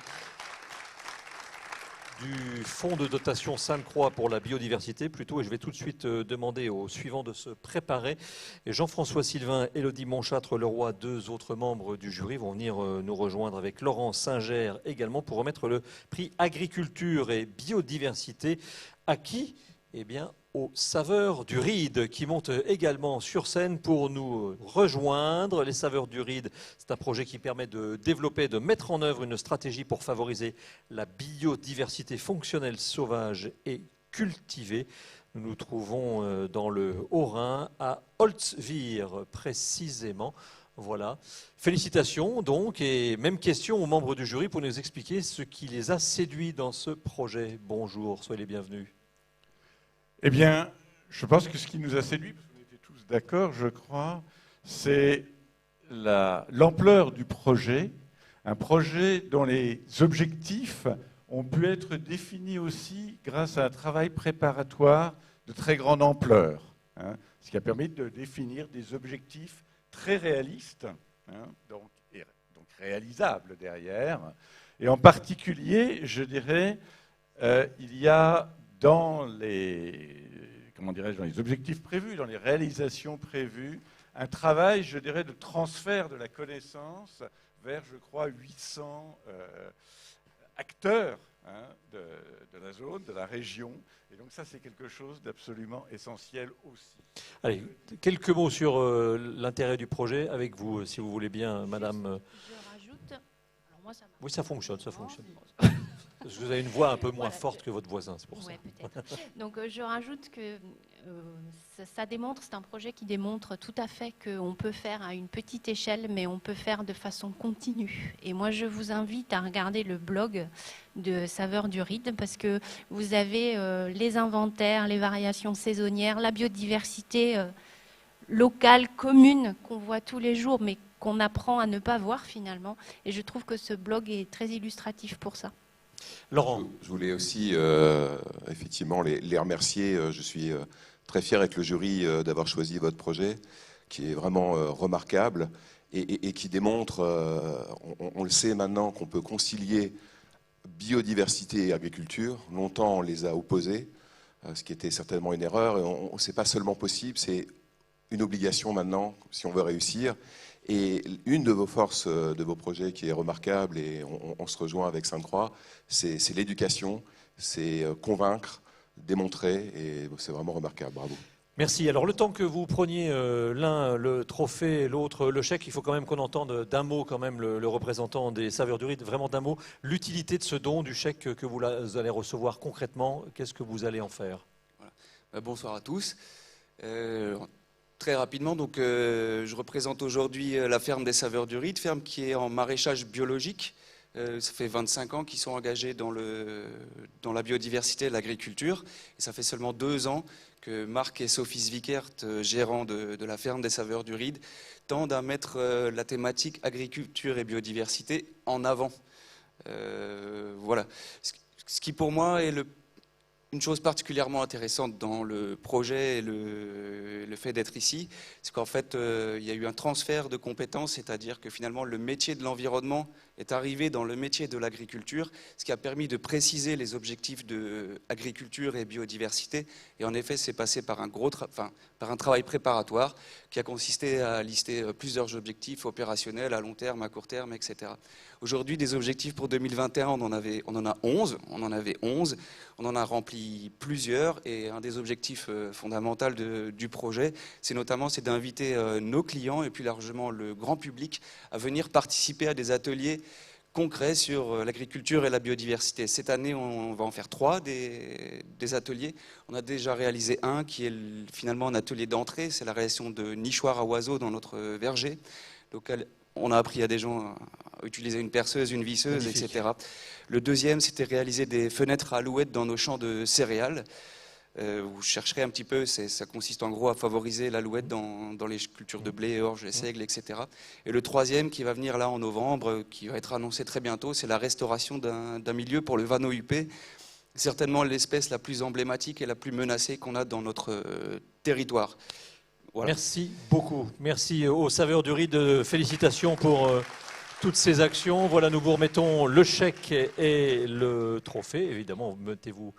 du Fonds de dotation Sainte-Croix pour la biodiversité plutôt, et je vais tout de suite demander aux suivants de se préparer. Et Jean-François Sylvain, Élodie Montchâtre-Leroy, deux autres membres du jury vont venir nous rejoindre avec Laurent Singer également pour remettre le prix Agriculture et Biodiversité. À qui ? Eh bien, aux Saveurs du Ride qui montent également sur scène pour nous rejoindre. Les Saveurs du Ride, c'est un projet qui permet de développer, de mettre en œuvre une stratégie pour favoriser la biodiversité fonctionnelle sauvage et cultivée. Nous nous trouvons dans le Haut-Rhin, à Holtzwihr précisément. Voilà. Félicitations donc, et même question aux membres du jury pour nous expliquer ce qui les a séduits dans ce projet. Bonjour, soyez les bienvenus. Eh bien, je pense que ce qui nous a séduit, parce qu'on était tous d'accord, je crois, c'est l'ampleur du projet, un projet dont les objectifs ont pu être définis aussi grâce à un travail préparatoire de très grande ampleur, ce qui a permis de définir des objectifs très réalistes, donc réalisables derrière. Et en particulier, je dirais, il y a dans les objectifs prévus, dans les réalisations prévues, un travail, je dirais, de transfert de la connaissance vers, je crois, 800 acteurs de la zone, de la région. Et donc ça, c'est quelque chose d'absolument essentiel aussi. Allez, quelques mots sur l'intérêt du projet avec vous, si vous voulez bien, Madame. Je rajoute. Alors moi, ça oui, ça fonctionne, ça fonctionne. Parce que vous avez une voix un peu moins forte que votre voisin, c'est pour ça. Peut-être. Donc je rajoute que ça démontre, c'est un projet qui démontre tout à fait qu'on peut faire à une petite échelle, mais on peut faire de façon continue. Et moi, je vous invite à regarder le blog de Saveurs du Ride, parce que vous avez les inventaires, les variations saisonnières, la biodiversité locale, commune, qu'on voit tous les jours, mais qu'on apprend à ne pas voir finalement. Et je trouve que ce blog est très illustratif pour ça. Laurent. Je voulais aussi effectivement les remercier. Je suis très fier avec le jury d'avoir choisi votre projet, qui est vraiment remarquable et qui démontre, on le sait maintenant, qu'on peut concilier biodiversité et agriculture. Longtemps, on les a opposés, ce qui était certainement une erreur. Et c'est pas seulement possible, c'est une obligation maintenant, si on veut réussir. Et une de vos forces de vos projets qui est remarquable, et on se rejoint avec Sainte-Croix, c'est l'éducation, c'est convaincre, démontrer, et c'est vraiment remarquable. Bravo. Merci. Alors le temps que vous preniez l'un le trophée, l'autre le chèque, il faut quand même qu'on entende d'un mot quand même le représentant des Saveurs du Ride, vraiment d'un mot, l'utilité de ce don du chèque que vous allez recevoir concrètement, qu'est-ce que vous allez en faire? Voilà. Bonsoir à tous. Très rapidement, donc, je représente aujourd'hui la ferme des Saveurs du Ride, ferme qui est en maraîchage biologique. Ça fait 25 ans qu'ils sont engagés dans la biodiversité et l'agriculture. Et ça fait seulement 2 ans que Marc et Sophie Zwickert, gérants de la ferme des Saveurs du Ride, tendent à mettre la thématique agriculture et biodiversité en avant. Voilà. Ce qui pour moi est une chose particulièrement intéressante dans le projet et le fait d'être ici, c'est qu'en fait, il y a eu un transfert de compétences, c'est-à-dire que finalement, le métier de l'environnement est arrivé dans le métier de l'agriculture, ce qui a permis de préciser les objectifs de agriculture et biodiversité. Et en effet, c'est passé par un travail préparatoire qui a consisté à lister plusieurs objectifs opérationnels à long terme, à court terme, etc. Aujourd'hui, des objectifs pour 2021, on en a 11. On en avait 11. On en a rempli plusieurs. Et un des objectifs fondamentaux du projet, c'est d'inviter nos clients et plus largement le grand public à venir participer à des ateliers concrets sur l'agriculture et la biodiversité. Cette année, on va en faire 3 des ateliers. On a déjà réalisé un qui est finalement un atelier d'entrée. C'est la réalisation de nichoirs à oiseaux dans notre verger. Donc, on a appris à des gens à utiliser une perceuse, une visseuse, Magnifique. etc. Le deuxième, c'était réaliser des fenêtres à alouettes dans nos champs de céréales. Vous chercherez un petit peu, ça consiste en gros à favoriser l'alouette dans les cultures de blé, orge, seigle, etc. Et le troisième qui va venir là en novembre, qui va être annoncé très bientôt, c'est la restauration d'un milieu pour le vanneau huppé, certainement l'espèce la plus emblématique et la plus menacée qu'on a dans notre territoire. Voilà. Merci beaucoup. Merci aux Saveurs du Ride. Félicitations pour toutes ces actions. Voilà, nous vous remettons le chèque et le trophée. Évidemment, mettez-vous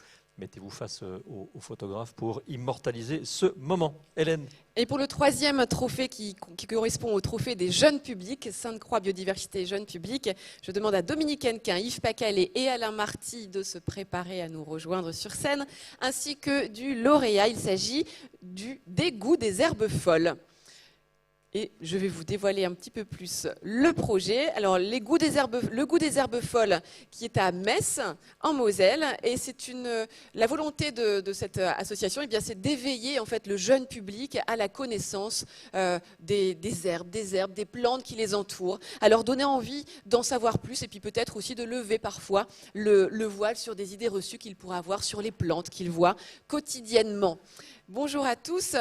face au photographe pour immortaliser ce moment. Hélène. Et pour le 3e trophée qui correspond au trophée des jeunes publics, Sainte-Croix Biodiversité et Jeunes Publics, je demande à Dominique Hennequin, Yves Pacalet et Alain Marty de se préparer à nous rejoindre sur scène, ainsi que du lauréat. Il s'agit des goûts des herbes folles. Et je vais vous dévoiler un petit peu plus le projet. Alors, le goût des herbes folles qui est à Metz, en Moselle. Et c'est la volonté de cette association, eh bien, c'est d'éveiller en fait le jeune public à la connaissance des herbes, des plantes qui les entourent. À leur donner envie d'en savoir plus et puis peut-être aussi de lever parfois le voile sur des idées reçues qu'il pourrait avoir sur les plantes qu'il voit quotidiennement. Bonjour à tous.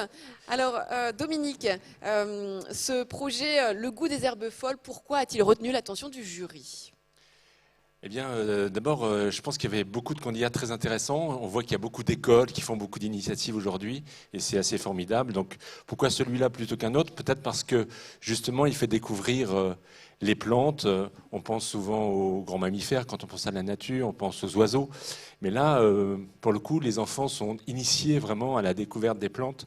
Alors, Dominique, ce projet, le goût des herbes folles, pourquoi a-t-il retenu l'attention du jury ? Eh bien, d'abord, je pense qu'il y avait beaucoup de candidats très intéressants. On voit qu'il y a beaucoup d'écoles qui font beaucoup d'initiatives aujourd'hui, et c'est assez formidable. Donc, pourquoi celui-là plutôt qu'un autre ? Peut-être parce que, justement, il fait découvrir les plantes. On pense souvent aux grands mammifères quand on pense à la nature, on pense aux oiseaux. Mais là, pour le coup, les enfants sont initiés vraiment à la découverte des plantes.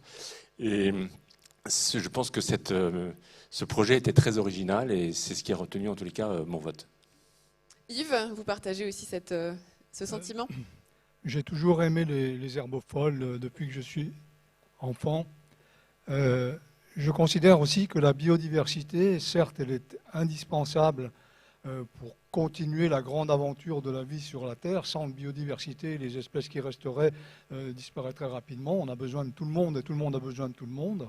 Et je pense que ce projet était très original, et c'est ce qui a retenu, en tous les cas, mon vote. Yves, vous partagez aussi ce sentiment ? J'ai toujours aimé les herbes folles depuis que je suis enfant. Je considère aussi que la biodiversité, certes, elle est indispensable pour continuer la grande aventure de la vie sur la Terre. Sans biodiversité, les espèces qui resteraient disparaîtraient rapidement. On a besoin de tout le monde et tout le monde a besoin de tout le monde.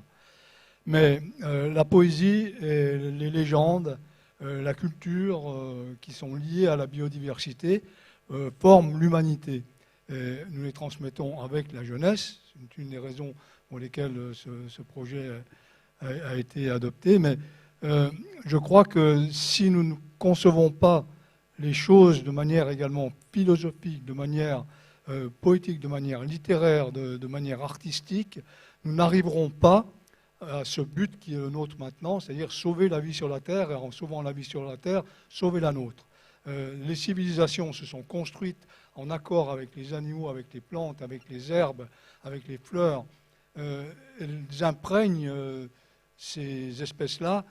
Mais la poésie et les légendes, la culture qui sont liées à la biodiversité forment l'humanité. Nous les transmettons avec la jeunesse. C'est une des raisons pour lesquelles ce projet a été adopté. Mais je crois que si nous ne concevons pas les choses de manière également philosophique, de manière poétique, de manière littéraire, de manière artistique, nous n'arriverons pas à ce but qui est le nôtre maintenant, c'est-à-dire sauver la vie sur la Terre, et en sauvant la vie sur la Terre, sauver la nôtre. Les civilisations se sont construites en accord avec les animaux, avec les plantes, avec les herbes, avec les fleurs. Elles imprègnent, ces espèces-là,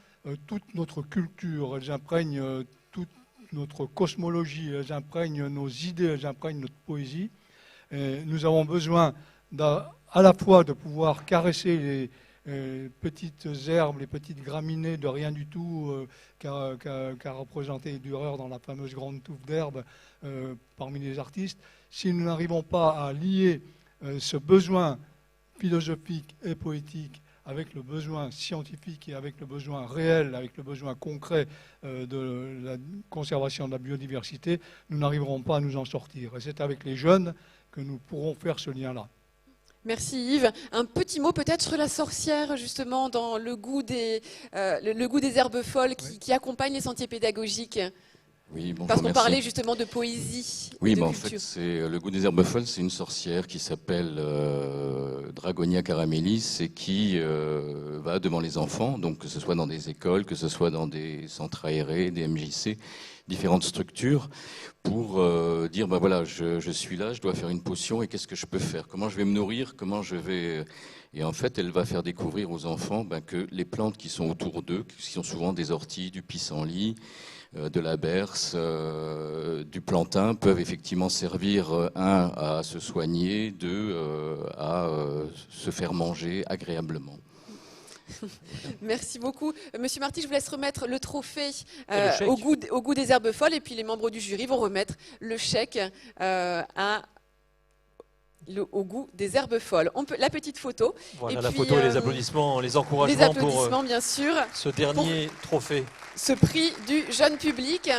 toute notre culture, elles imprègnent toute notre cosmologie, elles imprègnent nos idées, elles imprègnent notre poésie. Nous avons besoin à la fois de pouvoir caresser les petites herbes, les petites graminées de rien du tout qu'a représenté Dürer dans la fameuse grande touffe d'herbe parmi les artistes. Si nous n'arrivons pas à lier ce besoin philosophique et poétique, avec le besoin scientifique et avec le besoin réel, avec le besoin concret de la conservation de la biodiversité, nous n'arriverons pas à nous en sortir. Et c'est avec les jeunes que nous pourrons faire ce lien-là. Merci Yves. Un petit mot peut-être sur la sorcière, justement, dans le goût des herbes folles qui accompagnent les sentiers pédagogiques. Oui, bonjour, parce qu'on merci. parlait justement de poésie. Oui, et de en culture. fait, c'est le goût des herbes folles, c'est une sorcière qui s'appelle Dragonia caramellis et qui va devant les enfants, donc que ce soit dans des écoles, que ce soit dans des centres aérés, des MJC, différentes structures, pour dire, ben voilà, je suis là, je dois faire une potion et qu'est-ce que je peux faire? Comment je vais me nourrir? Comment je vais... Et en fait, elle va faire découvrir aux enfants que les plantes qui sont autour d'eux, qui sont souvent des orties, du pissenlit, de la berce, du plantain, peuvent effectivement servir, un, à se soigner, deux, à se faire manger agréablement. Merci beaucoup. Monsieur Marty, je vous laisse remettre le trophée au goût des herbes folles et puis les membres du jury vont remettre le chèque au goût des herbes folles. La petite photo. Voilà et la puis, photo et les applaudissements, les encouragements pour bien sûr, ce dernier trophée. Ce prix du jeune public.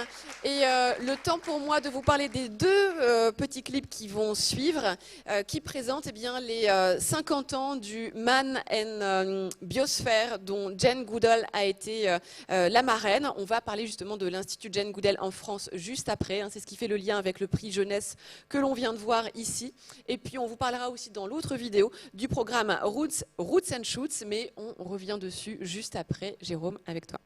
Et le temps pour moi de vous parler des deux petits clips qui vont suivre, qui présentent les 50 ans du Man and Biosphere dont Jane Goodall a été la marraine. On va parler justement de l'Institut Jane Goodall en France juste après. C'est ce qui fait le lien avec le prix jeunesse que l'on vient de voir ici. Et puis on vous parlera aussi dans l'autre vidéo du programme Roots and Shoots, mais on revient dessus juste après. Jérôme, avec toi.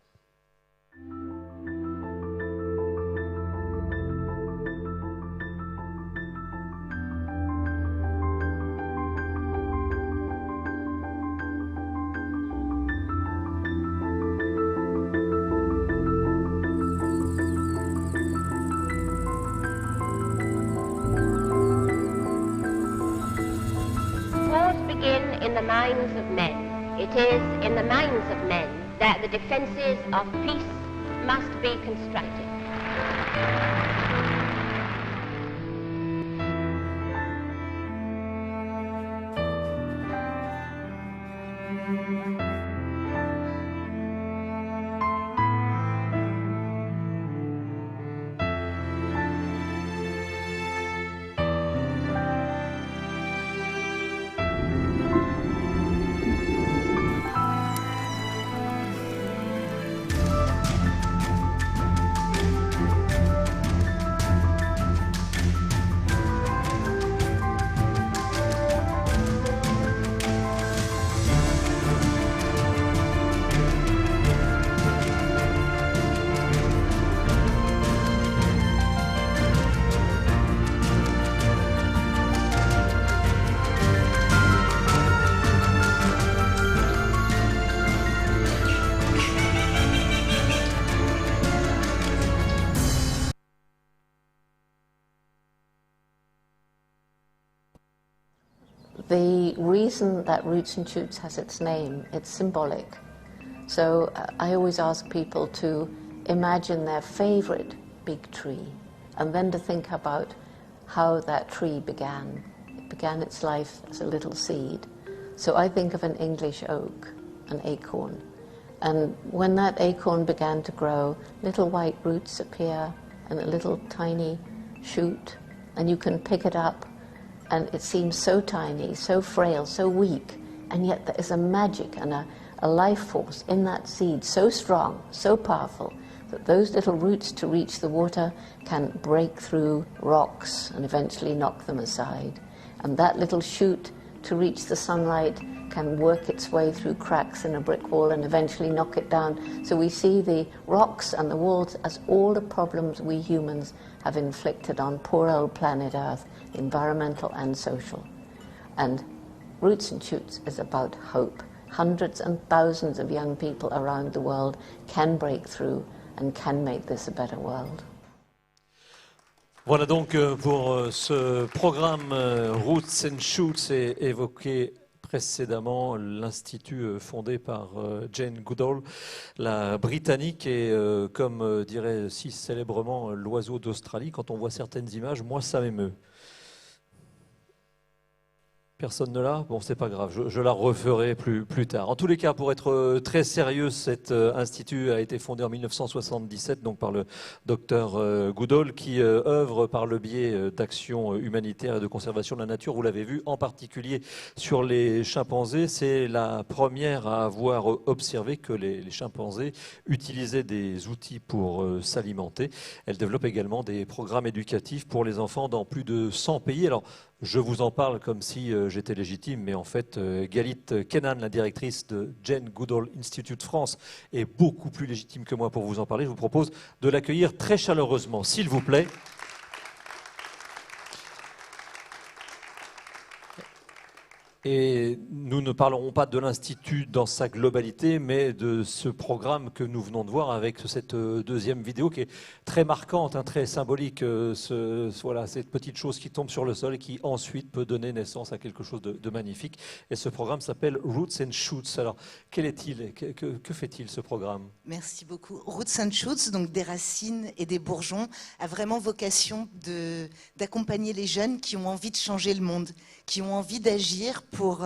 In the minds of men. It is in the minds of men that the defences of peace must be constructed. The reason that Roots and Shoots has its name, it's symbolic. So I always ask people to imagine their favorite big tree and then to think about how that tree began. It began its life as a little seed. So I think of an English oak, an acorn. And when that acorn began to grow, little white roots appear and a little tiny shoot, and you can pick it up. And it seems so tiny, so frail, so weak, and yet there is a magic and a life force in that seed so strong, so powerful, that those little roots to reach the water can break through rocks and eventually knock them aside. And that little shoot to reach the sunlight can work its way through cracks in a brick wall and eventually knock it down. So we see the rocks and the walls as all the problems we humans have inflicted on poor old planet Earth, environmental and social. And Roots and Shoots is about hope. Hundreds and thousands of young people around the world can break through and can make this a better world. Voilà donc pour ce programme Roots and Shoots et évoqué précédemment l'institut fondé par Jane Goodall, la Britannique, et comme dirait si célèbrement l'oiseau d'Australie, quand on voit certaines images, moi ça m'émeut. Personne ne l'a? Bon, c'est pas grave, je la referai plus tard. En tous les cas, pour être très sérieux, cet institut a été fondé en 1977 donc par le docteur Goodall, qui œuvre par le biais d'actions humanitaires et de conservation de la nature. Vous l'avez vu, en particulier sur les chimpanzés. C'est la première à avoir observé que les chimpanzés utilisaient des outils pour s'alimenter. Elle développe également des programmes éducatifs pour les enfants dans plus de 100 pays. Alors, je vous en parle comme si j'étais légitime, mais en fait, Galit Kenan, la directrice de Jane Goodall Institute France, est beaucoup plus légitime que moi pour vous en parler. Je vous propose de l'accueillir très chaleureusement, s'il vous plaît. Et nous ne parlerons pas de l'Institut dans sa globalité, mais de ce programme que nous venons de voir avec cette deuxième vidéo qui est très marquante, hein, très symbolique. Voilà, cette petite chose qui tombe sur le sol et qui ensuite peut donner naissance à quelque chose de magnifique. Et ce programme s'appelle Roots and Shoots. Alors, quel est-il? Que fait-il ce programme? Merci beaucoup. Roots and Shoots, donc des racines et des bourgeons, a vraiment vocation d'accompagner les jeunes qui ont envie de changer le monde, qui ont envie d'agir pour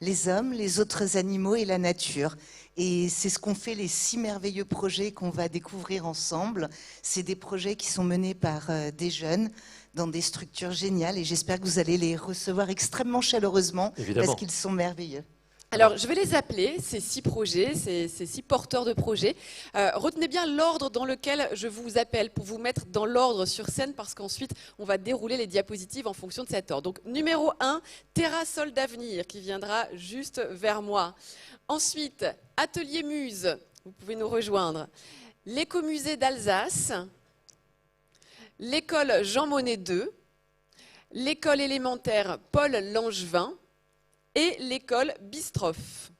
les hommes, les autres animaux et la nature. Et c'est ce qu'ont fait les 6 merveilleux projets qu'on va découvrir ensemble. C'est des projets qui sont menés par des jeunes dans des structures géniales et j'espère que vous allez les recevoir extrêmement chaleureusement. Évidemment. Parce qu'ils sont merveilleux. Alors, je vais les appeler, ces 6 projets, ces 6 porteurs de projets. Retenez bien l'ordre dans lequel je vous appelle pour vous mettre dans l'ordre sur scène parce qu'ensuite, on va dérouler les diapositives en fonction de cet ordre. Donc, numéro 1, Terrasol d'avenir qui viendra juste vers moi. Ensuite, Atelier Muse, vous pouvez nous rejoindre. L'écomusée d'Alsace, l'école Jean Monnet II, l'école élémentaire Paul Langevin, et l'école Bistroff.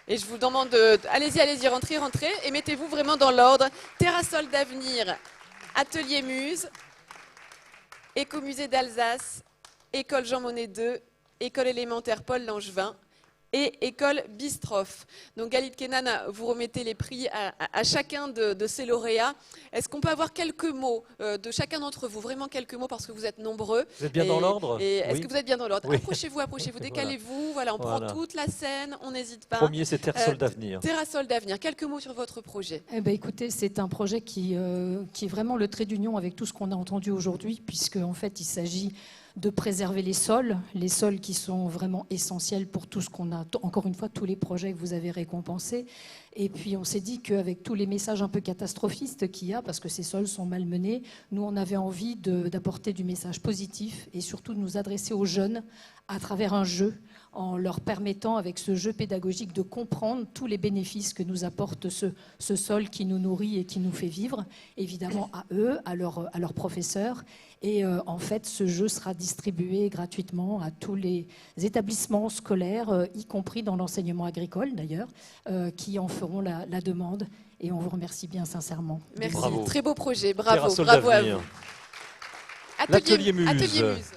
Et je vous demande de... Allez-y, rentrez, et mettez-vous vraiment dans l'ordre. Terrasol d'avenir, Atelier Muse, Écomusée d'Alsace, École Jean Monnet II, École élémentaire Paul Langevin et École Bistroff. Donc Galit Kenan, vous remettez les prix à chacun de ces lauréats. Est-ce qu'on peut avoir quelques mots de chacun d'entre vous, vraiment quelques mots parce que vous êtes nombreux. Vous êtes bien dans l'ordre? Est-ce que vous êtes bien dans l'ordre? Oui. Approchez-vous, décalez-vous. Voilà, on prend toute la scène, on n'hésite pas. Premier, c'est Terrasol d'avenir. Terrasol d'avenir. Quelques mots sur votre projet. Eh ben, écoutez, c'est un projet qui est vraiment le trait d'union avec tout ce qu'on a entendu aujourd'hui, puisque en fait, il s'agit de préserver les sols qui sont vraiment essentiels pour tout ce qu'on a, encore une fois, tous les projets que vous avez récompensés. Et puis on s'est dit qu'avec tous les messages un peu catastrophistes qu'il y a, parce que ces sols sont malmenés, nous on avait envie d'apporter du message positif et surtout de nous adresser aux jeunes à travers un jeu, en leur permettant avec ce jeu pédagogique de comprendre tous les bénéfices que nous apporte ce sol qui nous nourrit et qui nous fait vivre, évidemment à eux, à leurs professeurs. Et en fait, ce jeu sera distribué gratuitement à tous les établissements scolaires, y compris dans l'enseignement agricole d'ailleurs, qui en feront la demande. Et on vous remercie bien sincèrement. Merci, bravo. Très beau projet, bravo à vous. L'Atelier Muse.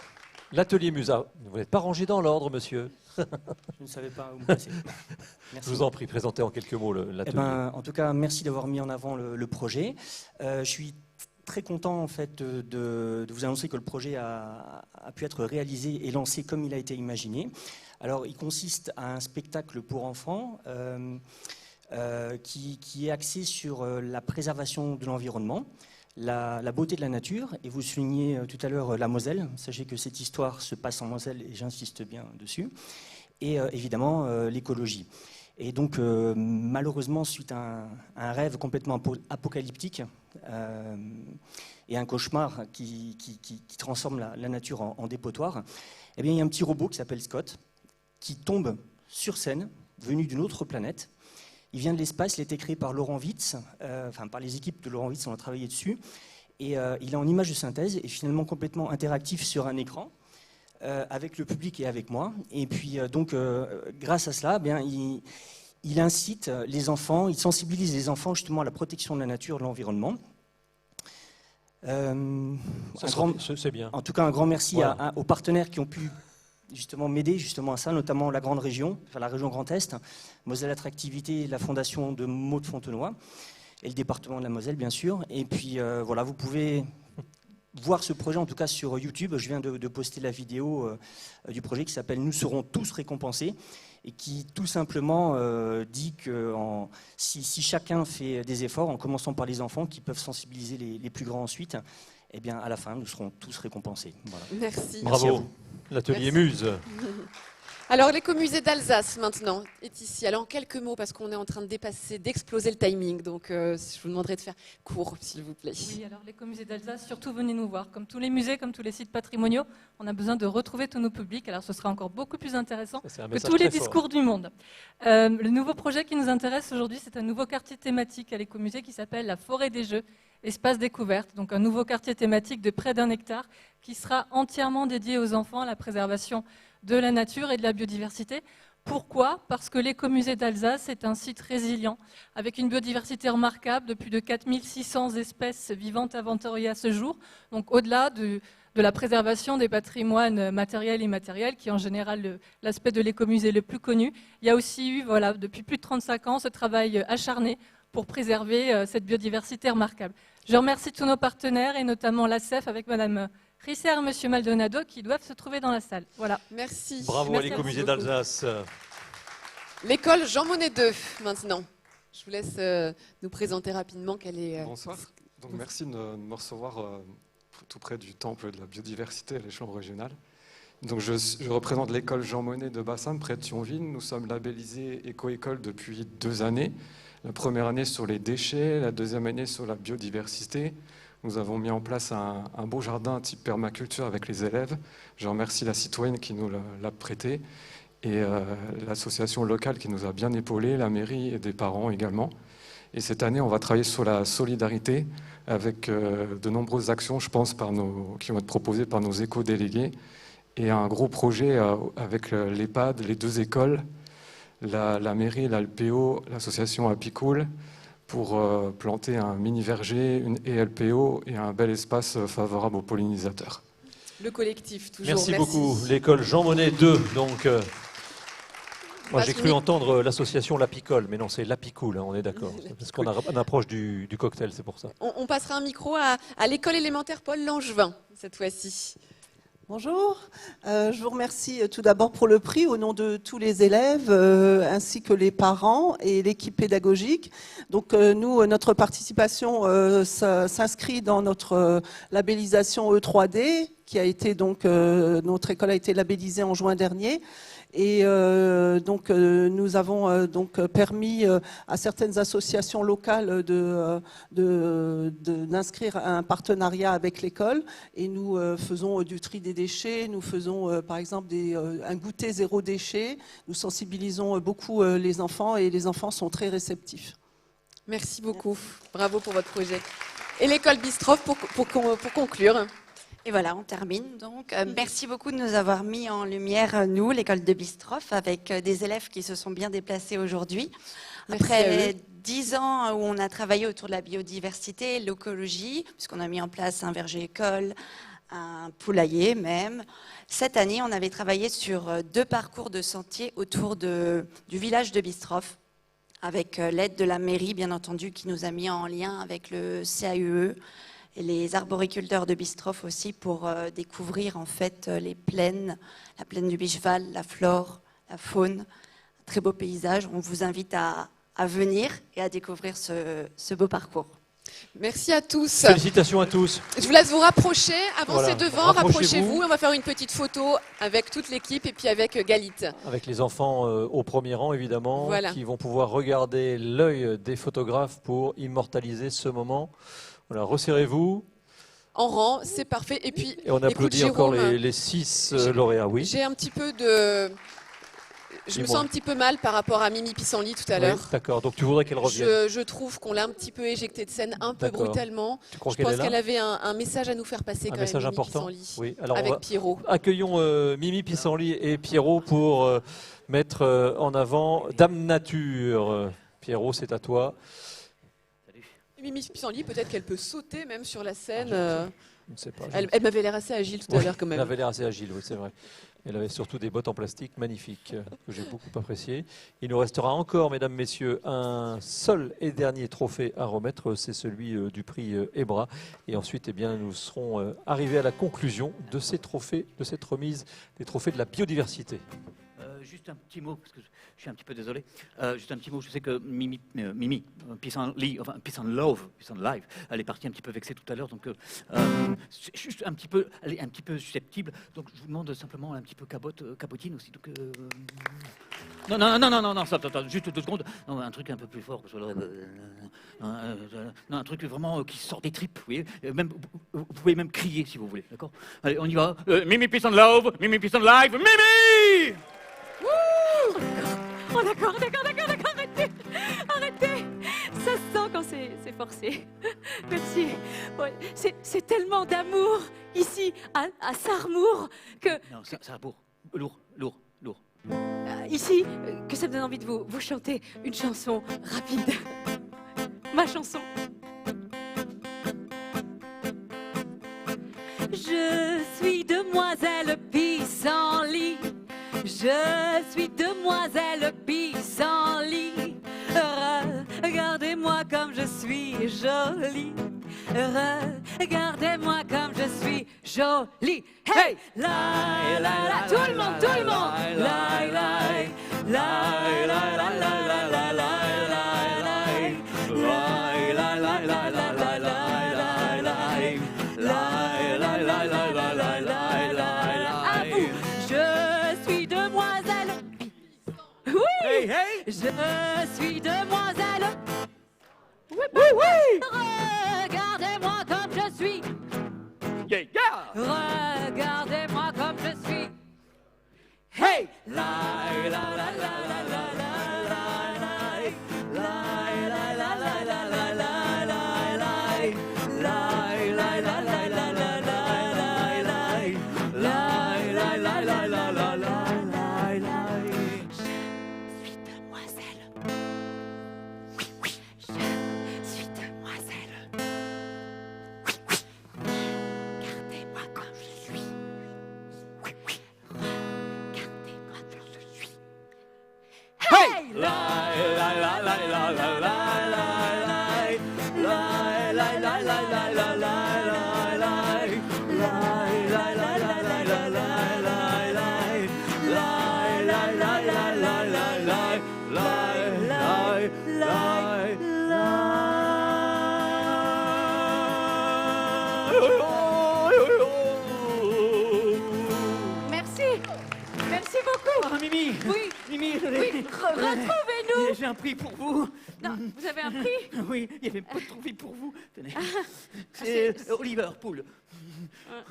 L'Atelier Muse. Ah, vous n'êtes pas rangé dans l'ordre, monsieur. Je ne savais pas où me placer. Je vous en prie, présentez en quelques mots l'atelier. En tout cas, merci d'avoir mis en avant le projet. Je suis très content en fait de vous annoncer que le projet a pu être réalisé et lancé comme il a été imaginé. Alors, il consiste à un spectacle pour enfants qui est axé sur la préservation de l'environnement, la beauté de la nature, et vous soulignez tout à l'heure la Moselle. Sachez que cette histoire se passe en Moselle et j'insiste bien dessus. Et évidemment l'écologie. Et donc malheureusement, suite à un rêve complètement apocalyptique et un cauchemar qui transforme la nature en dépotoir, eh bien, il y a un petit robot qui s'appelle Scott qui tombe sur scène, venu d'une autre planète. Il vient de l'espace, il a été créé par Laurent Witz, par les équipes de Laurent Witz, on a travaillé dessus. Et il est en image de synthèse et finalement complètement interactif sur un écran avec le public et avec moi. Et puis grâce à cela, il incite les enfants, il sensibilise les enfants justement à la protection de la nature, de l'environnement. C'est bien. En tout cas, un grand merci aux partenaires qui ont pu justement m'aider justement à ça, notamment la grande région, la région Grand Est, Moselle Attractivité, la fondation de Maud Fontenoy et le département de la Moselle bien sûr. Et puis voilà, vous pouvez voir ce projet, en tout cas sur YouTube. Je viens de poster la vidéo du projet qui s'appelle « Nous serons tous récompensés » et qui tout simplement dit que si chacun fait des efforts, en commençant par les enfants, qui peuvent sensibiliser les plus grands ensuite, eh bien, à la fin, nous serons tous récompensés. Voilà. Merci. Bravo. L'atelier Muse. Alors, l'écomusée d'Alsace, maintenant, est ici. Alors, en quelques mots, parce qu'on est en train de dépasser, d'exploser le timing. Donc, je vous demanderai de faire court, s'il vous plaît. Oui, alors l'écomusée d'Alsace, surtout venez nous voir. Comme tous les musées, comme tous les sites patrimoniaux, on a besoin de retrouver tous nos publics. Alors, ce sera encore beaucoup plus intéressant que tous les discours du monde. Le nouveau projet qui nous intéresse aujourd'hui, c'est un nouveau quartier thématique à l'écomusée qui s'appelle la Forêt des Jeux, espace découverte. Donc, un nouveau quartier thématique de près d'1 hectare qui sera entièrement dédié aux enfants, à la préservation de la nature et de la biodiversité. Pourquoi ? Parce que l'écomusée d'Alsace est un site résilient, avec une biodiversité remarquable de plus de 4600 espèces vivantes inventoriées à ce jour. Donc au-delà de la préservation des patrimoines matériels et immatériels, qui est en général l'aspect de l'écomusée le plus connu, il y a aussi eu, depuis plus de 35 ans, ce travail acharné pour préserver cette biodiversité remarquable. Je remercie tous nos partenaires, et notamment l'ACEF avec Madame Risser et Monsieur Maldonado qui doivent se trouver dans la salle. Voilà. Merci. Bravo à l'écomusée d'Alsace. L'école Jean Monnet 2, maintenant. Je vous laisse nous présenter rapidement quelle est... Bonsoir. Donc, merci de me recevoir tout près du temple de la biodiversité à l'échelon régional. Donc, je représente l'école Jean Monnet de Bassam, près de Thionville. Nous sommes labellisés éco-école depuis 2 années. La première année sur les déchets, la deuxième année sur la biodiversité. Nous avons mis en place un beau jardin type permaculture avec les élèves. Je remercie la citoyenne qui nous l'a prêté et l'association locale qui nous a bien épaulés, la mairie et des parents également. Et cette année, on va travailler sur la solidarité avec de nombreuses actions, je pense, qui vont être proposées par nos éco-délégués. Et un gros projet avec l'EHPAD, les 2 écoles, la mairie, l'ALPO, l'association Apicool, pour planter un mini-verger, une ELPO et un bel espace favorable aux pollinisateurs. Le collectif, toujours. Merci beaucoup. L'école Jean Monnet 2. Donc, moi, j'ai cru entendre l'association L'Apicole, mais non, c'est l'Apicool, on est d'accord. Parce qu'on approche du cocktail, c'est pour ça. On passera un micro à l'école élémentaire Paul Langevin, cette fois-ci. Bonjour, je vous remercie tout d'abord pour le prix au nom de tous les élèves ainsi que les parents et l'équipe pédagogique. Donc nous, notre participation s'inscrit dans notre labellisation E3D qui a été donc, notre école a été labellisée en juin dernier. Et donc nous avons donc permis à certaines associations locales d'inscrire un partenariat avec l'école et nous faisons du tri des déchets, nous faisons par exemple un goûter 0 déchet, nous sensibilisons beaucoup les enfants et les enfants sont très réceptifs. Merci beaucoup, bravo pour votre projet. Et l'école Bistroff pour conclure. Et voilà, on termine donc. Merci beaucoup de nous avoir mis en lumière, nous, l'école de Bistroff, avec des élèves qui se sont bien déplacés aujourd'hui. Après 10 ans où on a travaillé autour de la biodiversité, l'écologie, puisqu'on a mis en place un verger-école, un poulailler même. Cette année, on avait travaillé sur 2 parcours de sentiers autour du village de Bistroff, avec l'aide de la mairie, bien entendu, qui nous a mis en lien avec le CAUE, et les arboriculteurs de Bistroff aussi pour découvrir en fait les plaines, la plaine du Bicheval, la flore, la faune, un très beau paysage. On vous invite à venir et à découvrir ce beau parcours. Merci à tous. Félicitations à tous. Je vous laisse vous rapprocher, avancez voilà, devant, rapprochez-vous. On va faire une petite photo avec toute l'équipe et puis avec Galit. Avec les enfants au premier rang, évidemment, voilà, qui vont pouvoir regarder l'œil des photographes pour immortaliser ce moment. Voilà, resserrez-vous. En rang, c'est parfait. Et puis, et on applaudit écoute, encore Jérôme, les 6 lauréats. Oui. J'ai un petit peu de... Je me sens un petit peu mal par rapport à Mimi Pissenlit tout à l'heure. Oui, d'accord, donc tu voudrais qu'elle revienne. Je trouve qu'on l'a un petit peu éjectée de scène, un peu brutalement. Tu crois je qu'elle pense est là qu'elle avait un message à nous faire passer quand même, message Mimi important. Pissenlit, oui. Alors avec Pierrot. Accueillons Mimi Pissenlit et Pierrot pour mettre en avant Dame Nature. Pierrot, c'est à toi. Mimi Pissenlit, peut-être qu'elle peut sauter même sur la scène. Je ne sais pas. Elle m'avait l'air assez agile tout à l'heure quand même. Elle avait l'air assez agile, oui, c'est vrai. Elle avait surtout des bottes en plastique magnifiques, que j'ai beaucoup appréciées. Il nous restera encore, mesdames, messieurs, un seul et dernier trophée à remettre, c'est celui du prix EBRA. Et ensuite, eh bien, nous serons arrivés à la conclusion de ces trophées, de cette remise des trophées de la biodiversité. Juste un petit mot, parce que je suis un petit peu désolé. Juste un petit mot, je sais que Mimi Peace and Love, Peace and Life, elle est partie un petit peu vexée tout à l'heure, donc juste un petit peu, elle est un petit peu susceptible, donc je vous demande simplement un petit peu cabotine aussi. Donc, non, stop, juste 2 secondes. Non, un truc un peu plus fort, parce que, non, un truc vraiment qui sort des tripes, vous voyez. Même, vous pouvez même crier si vous voulez, d'accord? Allez, on y va. Mimi Peace and Love, Mimi Peace and Life, Mimi! Oh d'accord, arrêtez. Ça se sent quand c'est forcé. Merci. Ouais, c'est tellement d'amour ici, à Sarrebourg, que... Non, Sarrebourg, lourd. Ici, que ça me donne envie de vous chanter une chanson rapide. Ma chanson. Je suis demoiselle Pissenlit. Je suis demoiselle Pissenlit. Regardez-moi comme je suis jolie. Regardez-moi comme je suis jolie. Hey! La la la, tout le monde. La la Je suis demoiselle. Oui. Regardez-moi comme je suis. Regardez-moi comme je suis. Hey! La la la la la la Merci beaucoup. Ah, Mimi. Oui. Mimi, retrouvez-nous. J'ai un prix pour vous. Non, vous avez un prix? Oui, il y avait pas de trophée pour vous. Tenez. C'est Oliver Pool.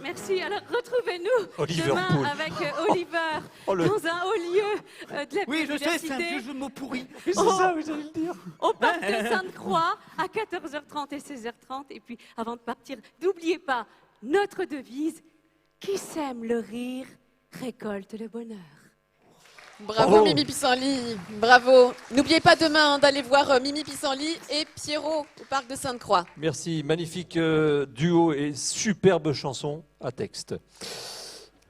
Merci. Alors, retrouvez-nous demain Pool. avec Oliver dans un haut lieu de la biodiversité. Oui, je sais, c'est un vieux jeu de mots pourri. C'est ça, vous allez le dire. Au parc de Sainte-Croix à 14h30 et 16h30. Et puis, avant de partir, n'oubliez pas notre devise, qui sème le rire récolte le bonheur. Bravo Mimi Pissenlit, bravo. N'oubliez pas demain d'aller voir Mimi Pissenlit et Pierrot au parc de Sainte-Croix. Merci, magnifique duo et superbe chanson à texte.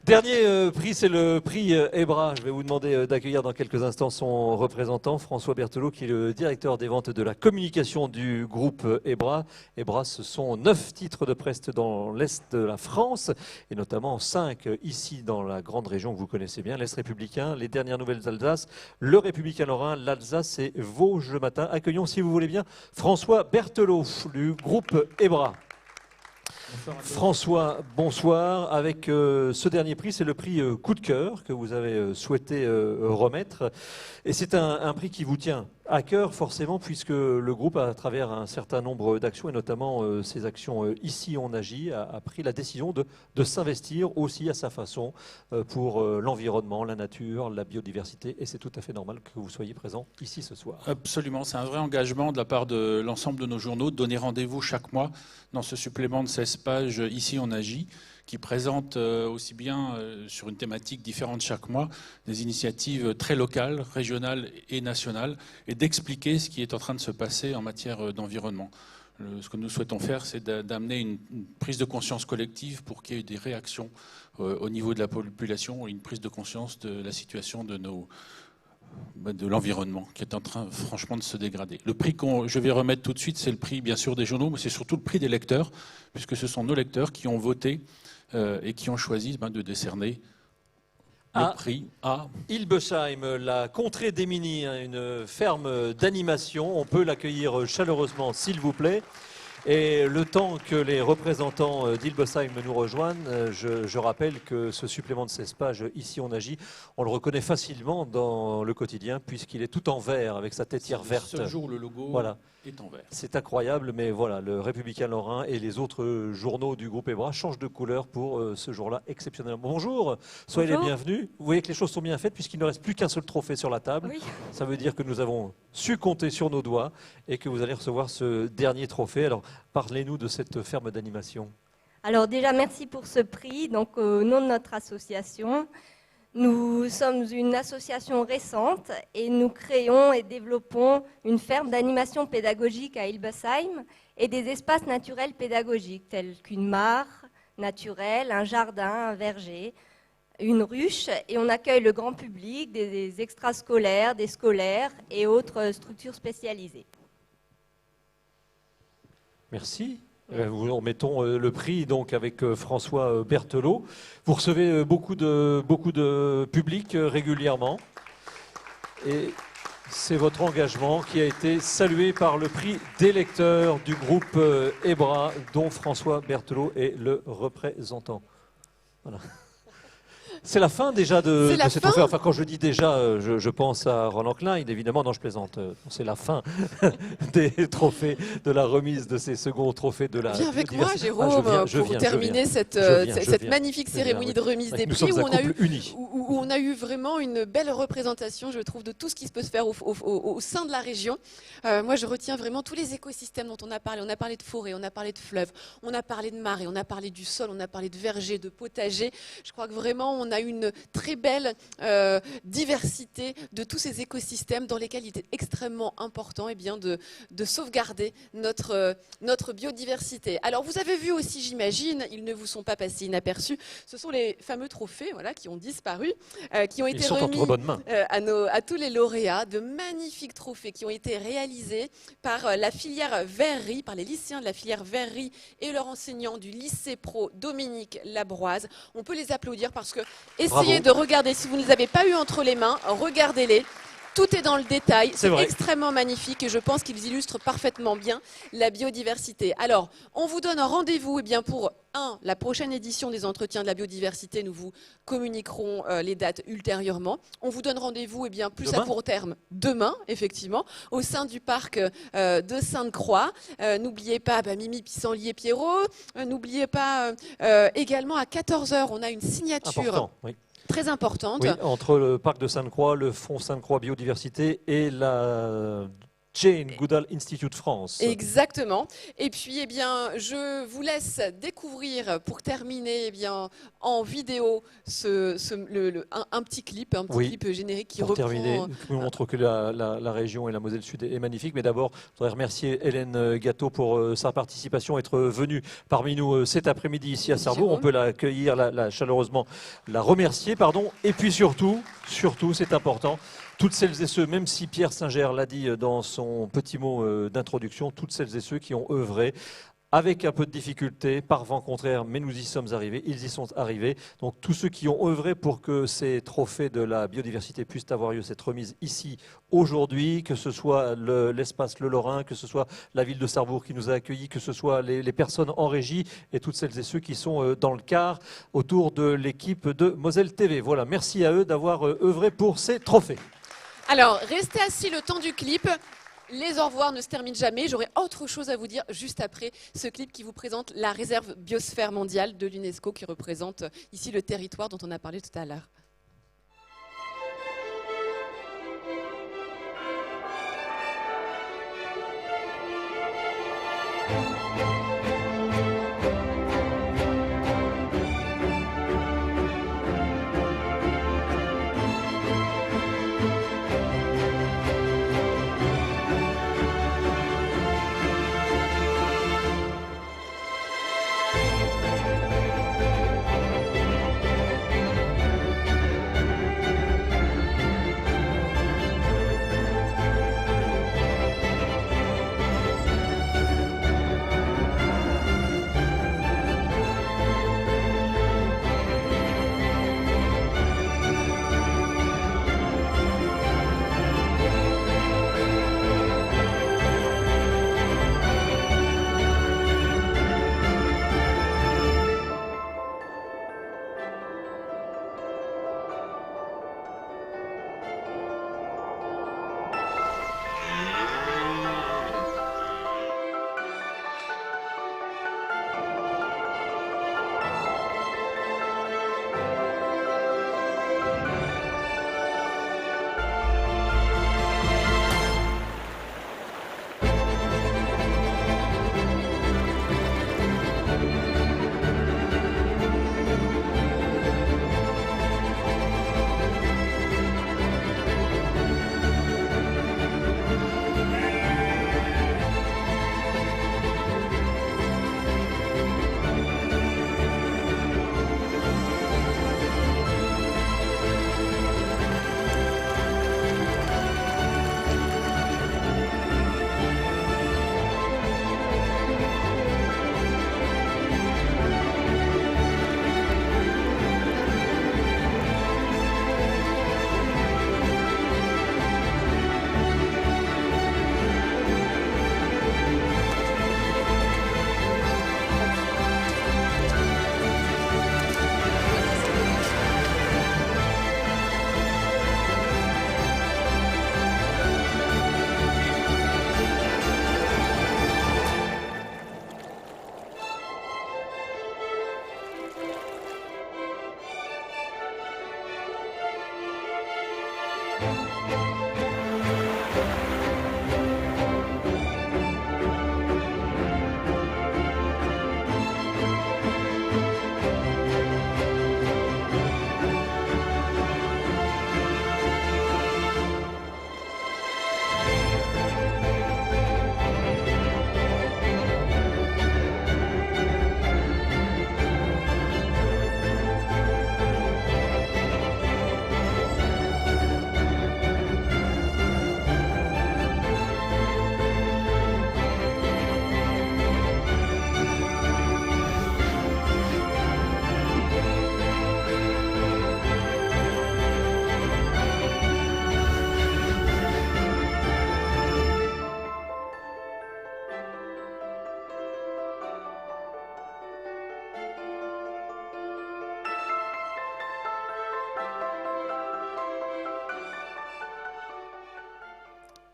Dernier prix, c'est le prix EBRA. Je vais vous demander d'accueillir dans quelques instants son représentant, François Berthelot, qui est le directeur des ventes de la communication du groupe EBRA. EBRA, ce sont 9 titres de presse dans l'Est de la France, et notamment 5 ici dans la grande région que vous connaissez bien, l'Est républicain, les dernières nouvelles d'Alsace, le Républicain Lorrain, l'Alsace et Vosges le matin. Accueillons, si vous voulez bien, François Berthelot du groupe EBRA. François, bonsoir. Avec ce dernier prix, c'est le prix Coup de cœur que vous avez souhaité remettre. Et c'est un prix qui vous tient à cœur forcément, puisque le groupe, à travers un certain nombre d'actions, et notamment ces actions Ici on agit, a pris la décision de s'investir aussi à sa façon pour l'environnement, la nature, la biodiversité. Et c'est tout à fait normal que vous soyez présent ici ce soir. Absolument, c'est un vrai engagement de la part de l'ensemble de nos journaux de donner rendez-vous chaque mois dans ce supplément de 16 pages Ici on agit, qui présente aussi bien sur une thématique différente chaque mois des initiatives très locales, régionales et nationales, et d'expliquer ce qui est en train de se passer en matière d'environnement. Ce que nous souhaitons faire, c'est d'amener une prise de conscience collective pour qu'il y ait des réactions au niveau de la population, une prise de conscience de la situation de l'environnement qui est en train franchement de se dégrader. Le prix que je vais remettre tout de suite, c'est le prix bien sûr des journaux, mais c'est surtout le prix des lecteurs, puisque ce sont nos lecteurs qui ont voté et qui ont choisi de décerner le prix à Hilbesheim, la contrée d'Émini, une ferme d'animation. On peut l'accueillir chaleureusement, s'il vous plaît. Et le temps que les représentants d'Hilbesheim nous rejoignent, je rappelle que ce supplément de 16 pages, Ici on agit, on le reconnaît facilement dans le quotidien puisqu'il est tout en vert avec sa têtière verte. Ce jour, le logo est en vert. C'est incroyable, mais voilà, le Républicain Lorrain et les autres journaux du groupe EBRA changent de couleur pour ce jour-là exceptionnellement. Bonjour, soyez les bienvenus. Vous voyez que les choses sont bien faites puisqu'il ne reste plus qu'un seul trophée sur la table. Oui. Ça veut dire que nous avons su compter sur nos doigts et que vous allez recevoir ce dernier trophée. Alors, parlez-nous de cette ferme d'animation. Alors déjà, merci pour ce prix. Donc, au nom de notre association, nous sommes une association récente et nous créons et développons une ferme d'animation pédagogique à Hilbesheim et des espaces naturels pédagogiques tels qu'une mare naturelle, un jardin, un verger, une ruche, et on accueille le grand public, des extrascolaires, des scolaires et autres structures spécialisées. Merci. Nous remettons le prix donc avec François Berthelot. Vous recevez beaucoup de public régulièrement et c'est votre engagement qui a été salué par le prix des lecteurs du groupe EBRA dont François Berthelot est le représentant. Voilà. C'est la fin déjà de cette affaire. Enfin, quand je dis déjà, je pense à Roland Klein, évidemment, non, je plaisante. C'est la fin des trophées, de la remise de ces seconds trophées de la. Viens avec moi, Jérôme, pour terminer cette magnifique cérémonie de remise des prix où on a eu vraiment une belle représentation, je trouve, de tout ce qui peut se faire au sein de la région. Moi, je retiens vraiment tous les écosystèmes dont on a parlé. On a parlé de forêt, on a parlé de fleuves, on a parlé de marée, on a parlé du sol, on a parlé de vergers, de potagers. Je crois que vraiment, on a une très belle diversité de tous ces écosystèmes dans lesquels il est extrêmement important de sauvegarder notre biodiversité. Alors vous avez vu aussi, j'imagine, ils ne vous sont pas passés inaperçus, ce sont les fameux trophées qui ont disparu, qui ont été remis à tous les lauréats, de magnifiques trophées qui ont été réalisés par la filière verrerie, par les lycéens de la filière verrerie et leur enseignant du lycée pro Dominique Labroise. On peut les applaudir parce que essayez de regarder, si vous ne les avez pas eu entre les mains, regardez-les. Tout est dans le détail, c'est extrêmement magnifique et je pense qu'ils illustrent parfaitement bien la biodiversité. Alors, on vous donne un rendez-vous pour la prochaine édition des entretiens de la biodiversité. Nous vous communiquerons les dates ultérieurement. On vous donne rendez-vous plus à court terme demain, effectivement, au sein du parc de Sainte-Croix. N'oubliez pas Mimi, Pissenlit et Pierrot. N'oubliez pas également à 14h, on a une signature. Très importante. Oui, entre le parc de Sainte-Croix, le Fonds Sainte-Croix Biodiversité et la Jane Goodall Institute France. Exactement. Et puis, je vous laisse découvrir, pour terminer, en vidéo, un petit clip, clip générique qui reprend. Terminer, qui montre que la région et la Moselle Sud est magnifique. Mais d'abord, je voudrais remercier Hélène Gâteau pour sa participation, être venue parmi nous cet après-midi ici à Sarrebourg. On peut l'accueillir chaleureusement, la remercier, et puis surtout, c'est important. Toutes celles et ceux, même si Pierre Singer l'a dit dans son petit mot d'introduction, toutes celles et ceux qui ont œuvré avec un peu de difficulté, par vent contraire, mais nous y sommes arrivés, ils y sont arrivés. Donc tous ceux qui ont œuvré pour que ces trophées de la biodiversité puissent avoir lieu, cette remise ici, aujourd'hui, que ce soit l'espace Le Lorrain, que ce soit la ville de Sarrebourg qui nous a accueillis, que ce soit les personnes en régie et toutes celles et ceux qui sont dans le quart autour de l'équipe de Moselle TV. Voilà, merci à eux d'avoir œuvré pour ces trophées. Alors, restez assis le temps du clip. Les au revoir ne se terminent jamais. J'aurai autre chose à vous dire juste après ce clip qui vous présente la réserve biosphère mondiale de l'UNESCO qui représente ici le territoire dont on a parlé tout à l'heure.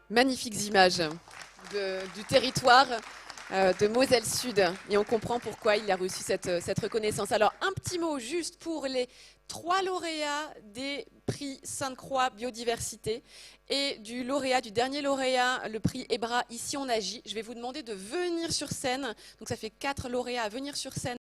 Magnifiques images du territoire de Moselle Sud. Et on comprend pourquoi il a reçu cette reconnaissance. Alors, un petit mot juste pour les 3 lauréats des prix Sainte-Croix Biodiversité et du dernier lauréat, le prix EBRA, Ici on agit. Je vais vous demander de venir sur scène. Donc, ça fait 4 lauréats à venir sur scène.